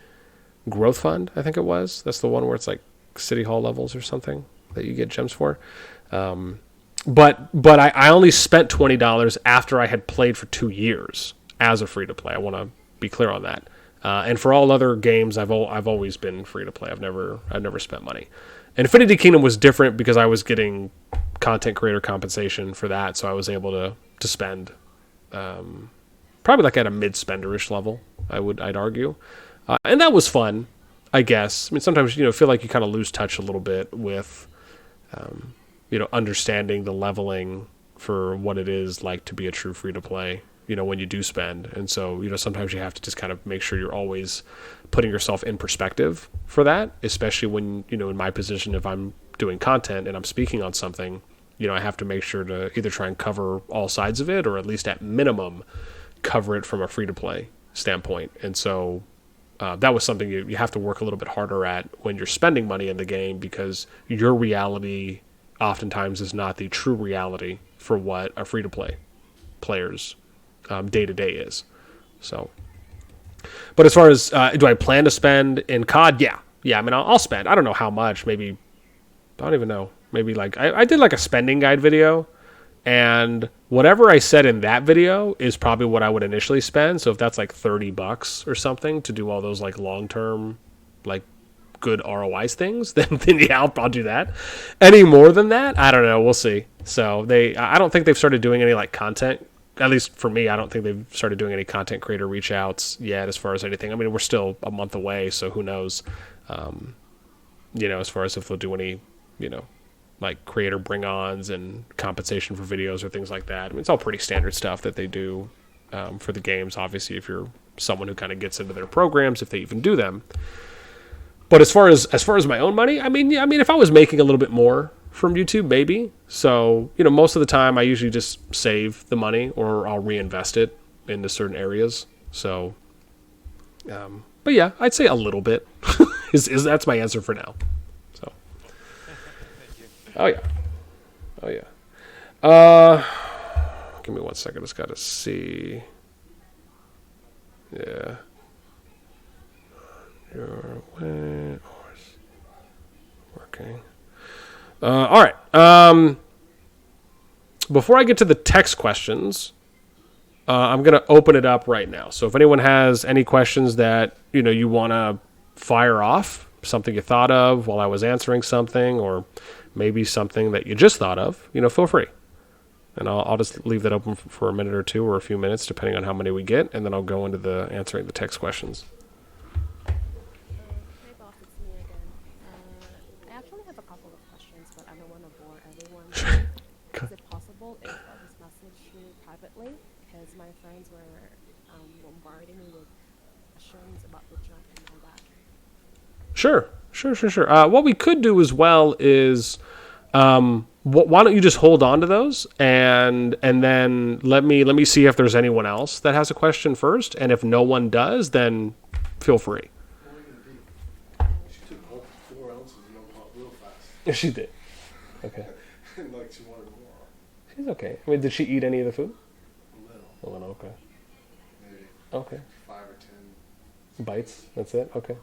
Growth Fund. I think it was. That's the one where it's like City Hall levels or something that you get gems for. But I only spent $20 after I had played for 2 years as a free to play. I want to be clear on that. And for all other games, I've always been free to play. I've never spent money. And Infinity Kingdom was different because I was getting content creator compensation for that, so I was able to spend probably like at a mid-spenderish level. I'd argue, and that was fun, I guess. I mean, sometimes feel like you kind of lose touch a little bit with understanding the leveling for what it is like to be a true free to play. When you do spend. And so, sometimes you have to just kind of make sure you're always putting yourself in perspective for that, especially when, in my position, if I'm doing content and I'm speaking on something, I have to make sure to either try and cover all sides of it or at least at minimum cover it from a free-to-play standpoint. And so that was something you have to work a little bit harder at when you're spending money in the game, because your reality oftentimes is not the true reality for what a free-to-play player's day-to-day is. So, but as far as do I plan to spend in COD? Yeah. I mean, I'll spend. I don't know how much. Maybe I don't even know. Maybe like I did like a spending guide video, and whatever I said in that video is probably what I would initially spend. So if that's like $30 or something to do all those like long-term, like good ROIs things, then yeah, I'll do that. Any more than that, I don't know. We'll see. So I don't think they've started doing any like content. At least for me, I don't think they've started doing any content creator reach outs yet as far as anything. I mean, we're still a month away, so who knows, as far as if they'll do any, like creator bring-ons and compensation for videos or things like that. I mean, it's all pretty standard stuff that they do for the games, obviously, if you're someone who kind of gets into their programs, if they even do them. But as far as my own money, I mean, if I was making a little bit more from YouTube, maybe. So, most of the time I usually just save the money or I'll reinvest it into certain areas. So, But yeah, I'd say a little bit. is that's my answer for now. So. Oh yeah. Oh yeah. Give me 1 second. I just gotta see. Yeah. Your way working. All right. Before I get to the text questions, I'm going to open it up right now. So if anyone has any questions that you want to fire off, something you thought of while I was answering something, or maybe something that you just thought of, feel free. And I'll just leave that open for a minute or two or a few minutes, depending on how many we get, and then I'll go into the answering the text questions. Hey boss, it's me again. I actually have a couple of questions, but I don't want to bore everyone. Is it possible if I just message you privately? Because my friends were bombarding me with questions about the jump and all that. Sure. What we could do as well is, why don't you just hold on to those, and then let me see if there's anyone else that has a question first, and if no one does, then feel free. What are you gonna be? She took all 4 ounces of no real fast. Yeah, she did. Okay. And like she wanted more. She's okay. I mean, did she eat any of the food? A little. Okay. Maybe Okay. 5 or 10. Bites. That's it. Okay.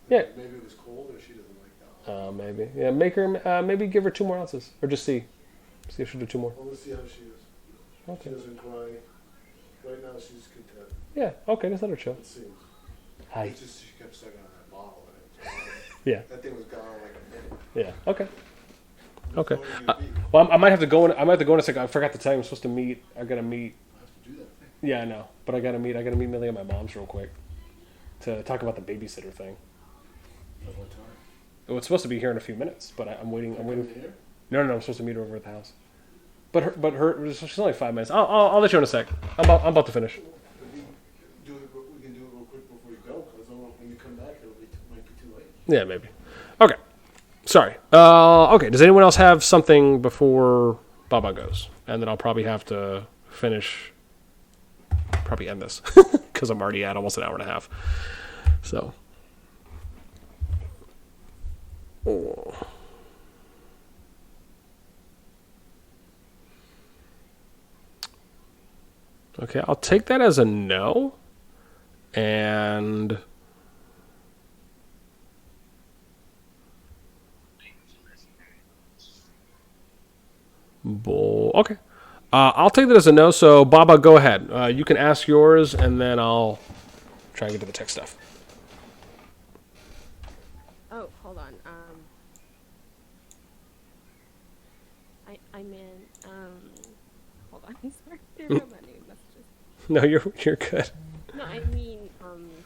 Yeah. Maybe it was cold or she doesn't like that. Maybe. Yeah. Make her. Maybe give her 2 more ounces, or just see if she'll do 2 more. Well, let's see how she is. Okay. She doesn't cry. Right now she's content. Yeah. Okay. Just let her chill. It seems. Hi. It's just she kept sucking on that bottle. And Yeah. that thing was gone like a minute. Yeah. Okay. Okay. What are you gonna be? Well, I might have to go in. I might have to go in a second. I forgot to tell you I'm supposed to meet. I gotta meet. I have to do that thing. Yeah, I know. But I gotta meet Millie at my mom's real quick to talk about the babysitter thing. At what time? Oh, it's supposed to be here in a few minutes, but I'm waiting. I'm waiting. Coming here? No. I'm supposed to meet her over at the house. But her. She's only 5 minutes. I'll let you in a sec. I'm about to finish. We can do it real quick before you go, because when you come back, might be too late. Yeah, maybe. Okay. Sorry. Okay. Does anyone else have something before Baba goes? And then I'll probably have to probably end this because I'm already at almost an hour and a half. So. Oh. Okay, I'll take that as a no. And okay. I'll take that as a no. So, Baba, go ahead. You can ask yours, and then I'll try and get to the tech stuff. Oh, hold on. I meant, hold on. Sorry, there are many messages. No, you're good. No, I mean,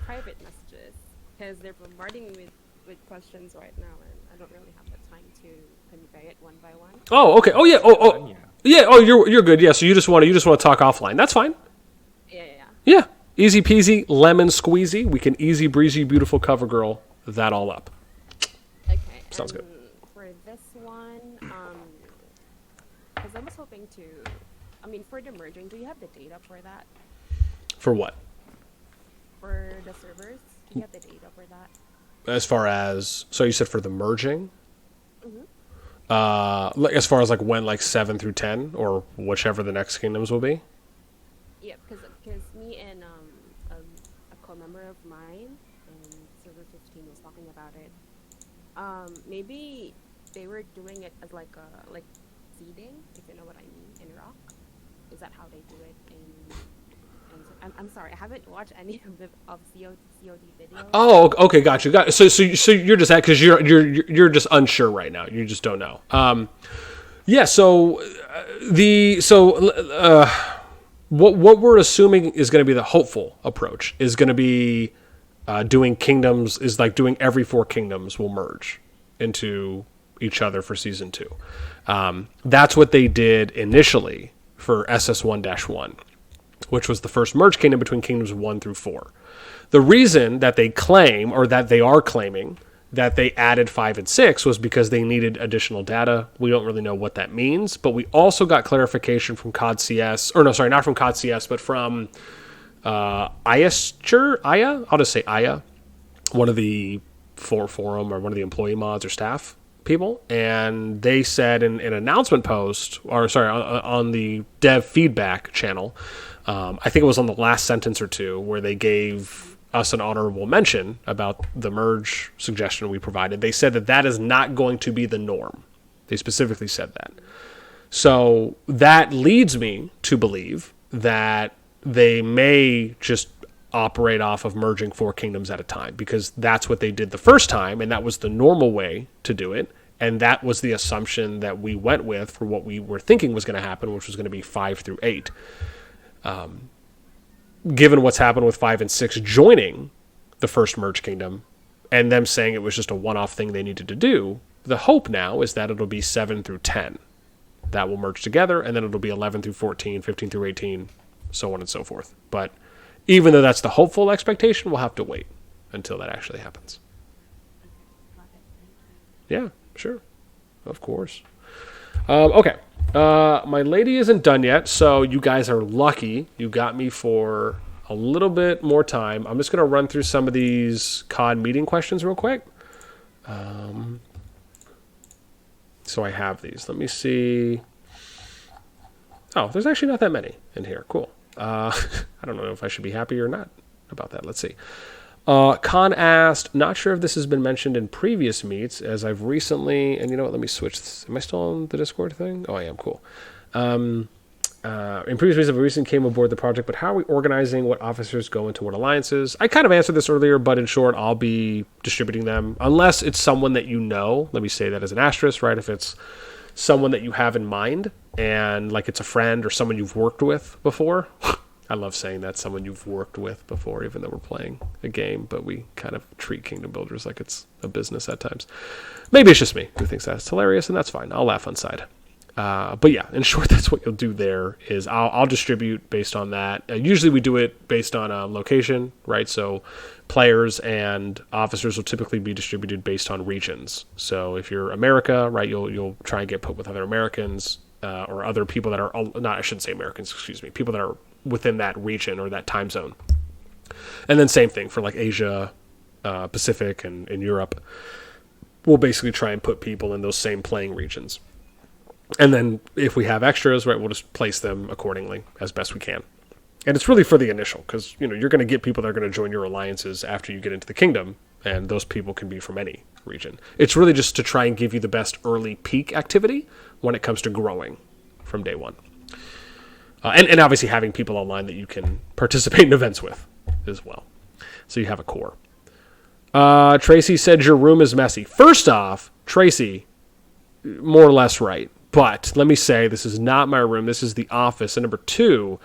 private messages, because they're bombarding me with questions right now, and I don't really have the time to convey it one by one. Oh, okay. Oh, yeah. Oh. Yeah. Oh, you're good. Yeah. So you just want to talk offline. That's fine. Yeah. Yeah. Easy peasy, lemon squeezy. We can easy breezy, beautiful cover girl that all up. Okay. Sounds good. For this one, because I was hoping to, for the merging, do you have the data for that? For what? For the servers, do you have the data for that? As far as, so you said for the merging? Mm-hmm. As far as when 7 through 10 or whichever the next kingdoms will be? Yeah, because me and a co-member of mine in server 15 was talking about it. Maybe they were doing it as like seeding, if you know what I mean, in Rock. Is that how they do it in I'm sorry, I haven't watched any of COD videos. Oh, okay, got you. So you're just that because you're just unsure right now. You just don't know. Yeah. So what we're assuming is going to be the hopeful approach is going to be doing kingdoms is like doing every 4 kingdoms will merge into each other for season 2. That's what they did initially for SS1-1. Which was the first merge kingdom between kingdoms 1 through 4. The reason that they claim, or that they are claiming, that they added 5 and 6 was because they needed additional data. We don't really know what that means, but we also got clarification from COD CS, or no, sorry, not from COD CS, but from Aya, I'll just say Aya, one of the forum or one of the employee mods or staff people, and they said in an announcement post, or sorry, on the dev feedback channel, I think it was on the last sentence or two, where they gave us an honorable mention about the merge suggestion we provided. They said that is not going to be the norm. They specifically said that. So that leads me to believe that they may just operate off of merging 4 kingdoms at a time, because that's what they did the first time, and that was the normal way to do it, and that was the assumption that we went with for what we were thinking was going to happen, which was going to be 5 through 8. Given what's happened with 5 and 6 joining the first merge kingdom, and them saying it was just a one-off thing they needed to do, the hope now is that it'll be 7 through 10 that will merge together, and then it'll be 11 through 14, 15 through 18, so on and so forth. But even though that's the hopeful expectation, we'll have to wait until that actually happens. Yeah, sure. Of course. Okay. My lady isn't done yet, so you guys are lucky. You got me for a little bit more time. I'm just going to run through some of these COD meeting questions real quick. So I have these. Let me see. Oh, there's actually not that many in here. Cool. I don't know if I should be happy or not about that. Let's see. Khan asked, not sure if this has been mentioned in previous meets, as I've recently, and you know what, let me switch. Am I still on the Discord thing? Oh, I am. Cool. In previous meets, I've recently came aboard the project, but how are we organizing what officers go into what alliances? I kind of answered this earlier, but in short, I'll be distributing them, unless it's someone that you know. Let me say that as an asterisk, right? If it's someone that you have in mind, and like it's a friend or someone you've worked with before. I love saying that, someone you've worked with before, even though we're playing a game, but we kind of treat Kingdom Builders like it's a business at times. Maybe it's just me who thinks that's hilarious, and that's fine. I'll laugh on side. But yeah, in short, that's what you'll do there is I'll distribute based on that. Usually we do it based on location, right? So players and officers will typically be distributed based on regions. So if you're America, right, you'll try and get put with other Americans or other people that are not, I shouldn't say Americans, excuse me, people that are within that region or that time zone. And then same thing for like Asia, Pacific, and Europe. We'll basically try and put people in those same playing regions. And then if we have extras, right, we'll just place them accordingly as best we can. And it's really for the initial, because you're going to get people that are going to join your alliances after you get into the kingdom, and those people can be from any region. It's really just to try and give you the best early peak activity when it comes to growing from day one. And obviously having people online that you can participate in events with as well. So you have a core. Tracy said your room is messy. First off, Tracy, more or less right. But let me say, this is not my room. This is the office. And number 2,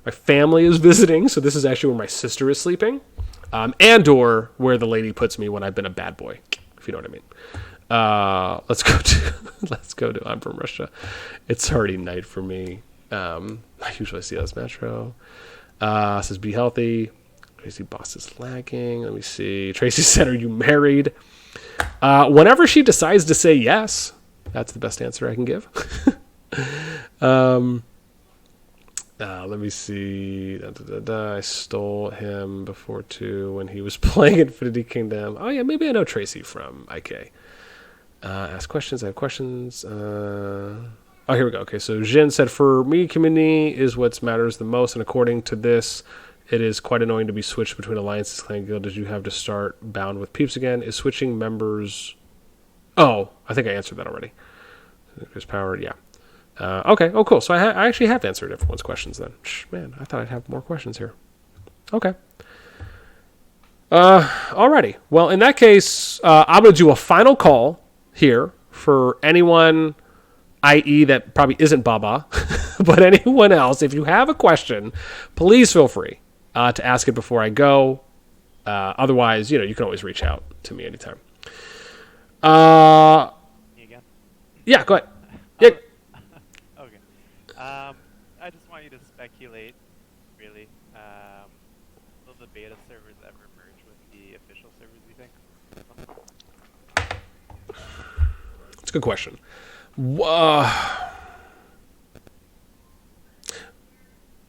my family is visiting. So this is actually where my sister is sleeping. And or where the lady puts me when I've been a bad boy, if you know what I mean. Let's go to I'm from Russia. It's already night for me. I usually see this Metro. Says be healthy. Tracy boss is lagging. Let me see. Tracy said, are you married? Whenever she decides to say yes, that's the best answer I can give. Let me see. I stole him before too when he was playing Infinity Kingdom. Oh yeah, maybe I know Tracy from IK. Ask questions. I have questions. Oh, here we go. Okay, so Jin said, for me, community is what matters the most, and according to this, it is quite annoying to be switched between alliances, clan, guild. Did you have to start bound with peeps again? Is switching members... Oh, I think I answered that already. There's power, yeah. Okay, oh cool. So I actually have answered everyone's questions then. Man, I thought I'd have more questions here. Okay. Alrighty. Well, in that case, I'm going to do a final call here for anyone... i.e. that probably isn't Baba, but anyone else, if you have a question, please feel free to ask it before I go. Otherwise, you can always reach out to me anytime. Me again? Yeah, go ahead. Yeah. Okay. I just want you to speculate, really. Will the beta servers ever merge with the official servers, you think? That's a good question.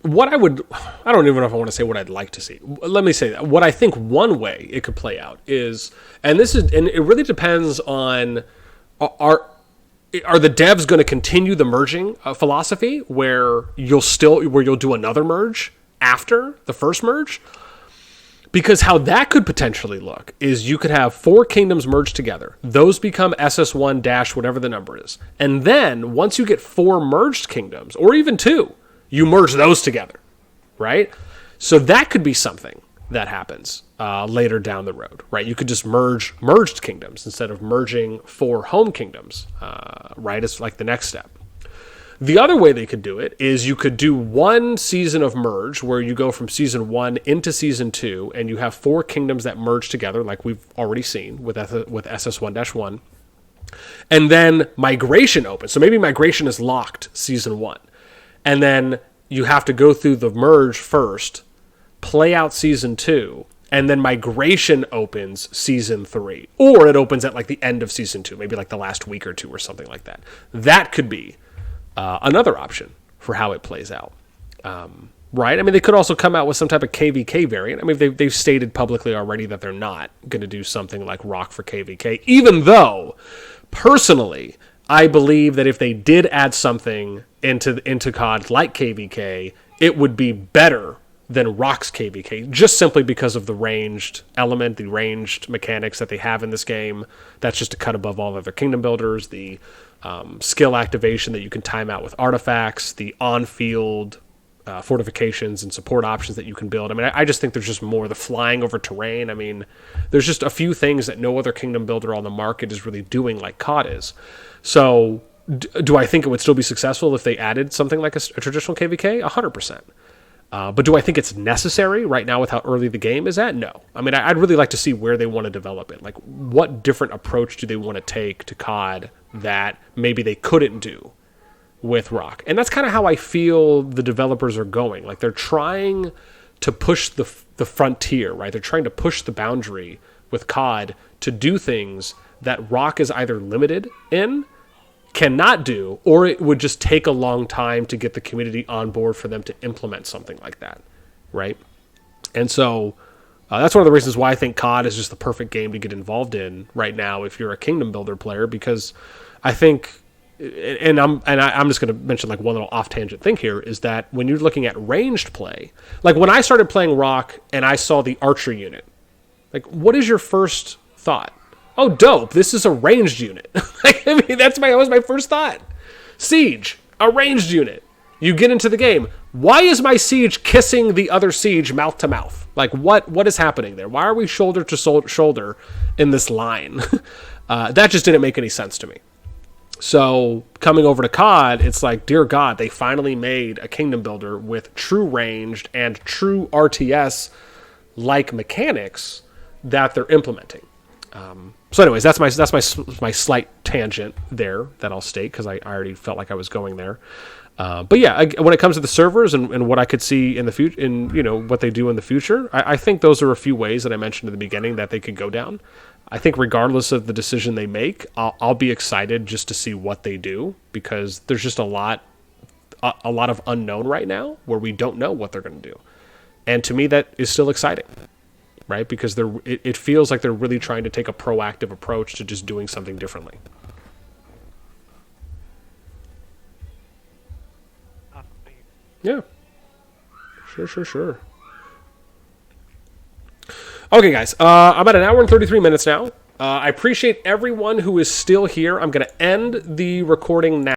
what I don't even know if I want to say what I'd like to see. Let me say that. What I think one way it could play out is, and it really depends on, are the devs going to continue the merging philosophy where you'll do another merge after the first merge? Because how that could potentially look is you could have 4 kingdoms merged together. Those become SS1 dash whatever the number is. And then once you get 4 merged kingdoms, or even 2, you merge those together, right? So that could be something that happens later down the road, right? You could just merge merged kingdoms instead of merging 4 home kingdoms, right? It's like the next step. The other way they could do it is you could do one season of merge where you go from season 1 into season 2 and you have 4 kingdoms that merge together like we've already seen with SS1-1. And then migration opens. So maybe migration is locked season 1. And then you have to go through the merge first, play out season 2, and then migration opens season 3. Or it opens at like the end of season 2, maybe like the last week or 2 or something like that. That could be another option for how it plays out, right? I mean, they could also come out with some type of KVK variant. I mean, they've stated publicly already that they're not going to do something like Rock for KVK, even though, personally, I believe that if they did add something into COD like KVK, it would be better than Rock's KVK, just simply because of the ranged element, the ranged mechanics that they have in this game. That's just a cut above all other kingdom builders, the skill activation that you can time out with artifacts, the on-field fortifications and support options that you can build. I mean, I just think there's just more. The flying over terrain. I mean, there's just a few things that no other kingdom builder on the market is really doing like COD is. So do I think it would still be successful if they added something like a traditional KVK? 100%. But do I think it's necessary right now with how early the game is at? No. I mean, I'd really like to see where they want to develop it. Like, what different approach do they want to take to COD that maybe they couldn't do with Rock? And that's kind of how I feel the developers are going. Like, they're trying to push the frontier, right? They're trying to push the boundary with COD to do things that Rock is either limited in, cannot do, or it would just take a long time to get the community on board for them to implement something like that, right? And so that's one of the reasons why I think COD is just the perfect game to get involved in right now if you're a Kingdom Builder player, because I think, and I'm just going to mention like one little off-tangent thing here, is that when you're looking at ranged play, like when I started playing Rock and I saw the Archer unit, like what is your first thought? Oh, dope, this is a ranged unit. I mean, that was my first thought. Siege, a ranged unit. You get into the game. Why is my Siege kissing the other Siege mouth to mouth? Like, what is happening there? Why are we shoulder to shoulder in this line? That just didn't make any sense to me. So, coming over to COD, it's like, dear God, they finally made a Kingdom Builder with true ranged and true RTS-like mechanics that they're implementing. So anyways, that's my slight tangent there that I'll state, because I already felt like I was going there. But yeah, when it comes to the servers and what I could see in the future, in what they do in the future, I think those are a few ways that I mentioned at the beginning that they could go down. I think regardless of the decision they make, I'll be excited just to see what they do, because there's just a lot of unknown right now where we don't know what they're going to do, and to me that is still exciting. Right? Because it feels like they're really trying to take a proactive approach to just doing something differently. Yeah. Sure. Okay, guys. I'm at 1 hour and 33 minutes now. I appreciate everyone who is still here. I'm going to end the recording now.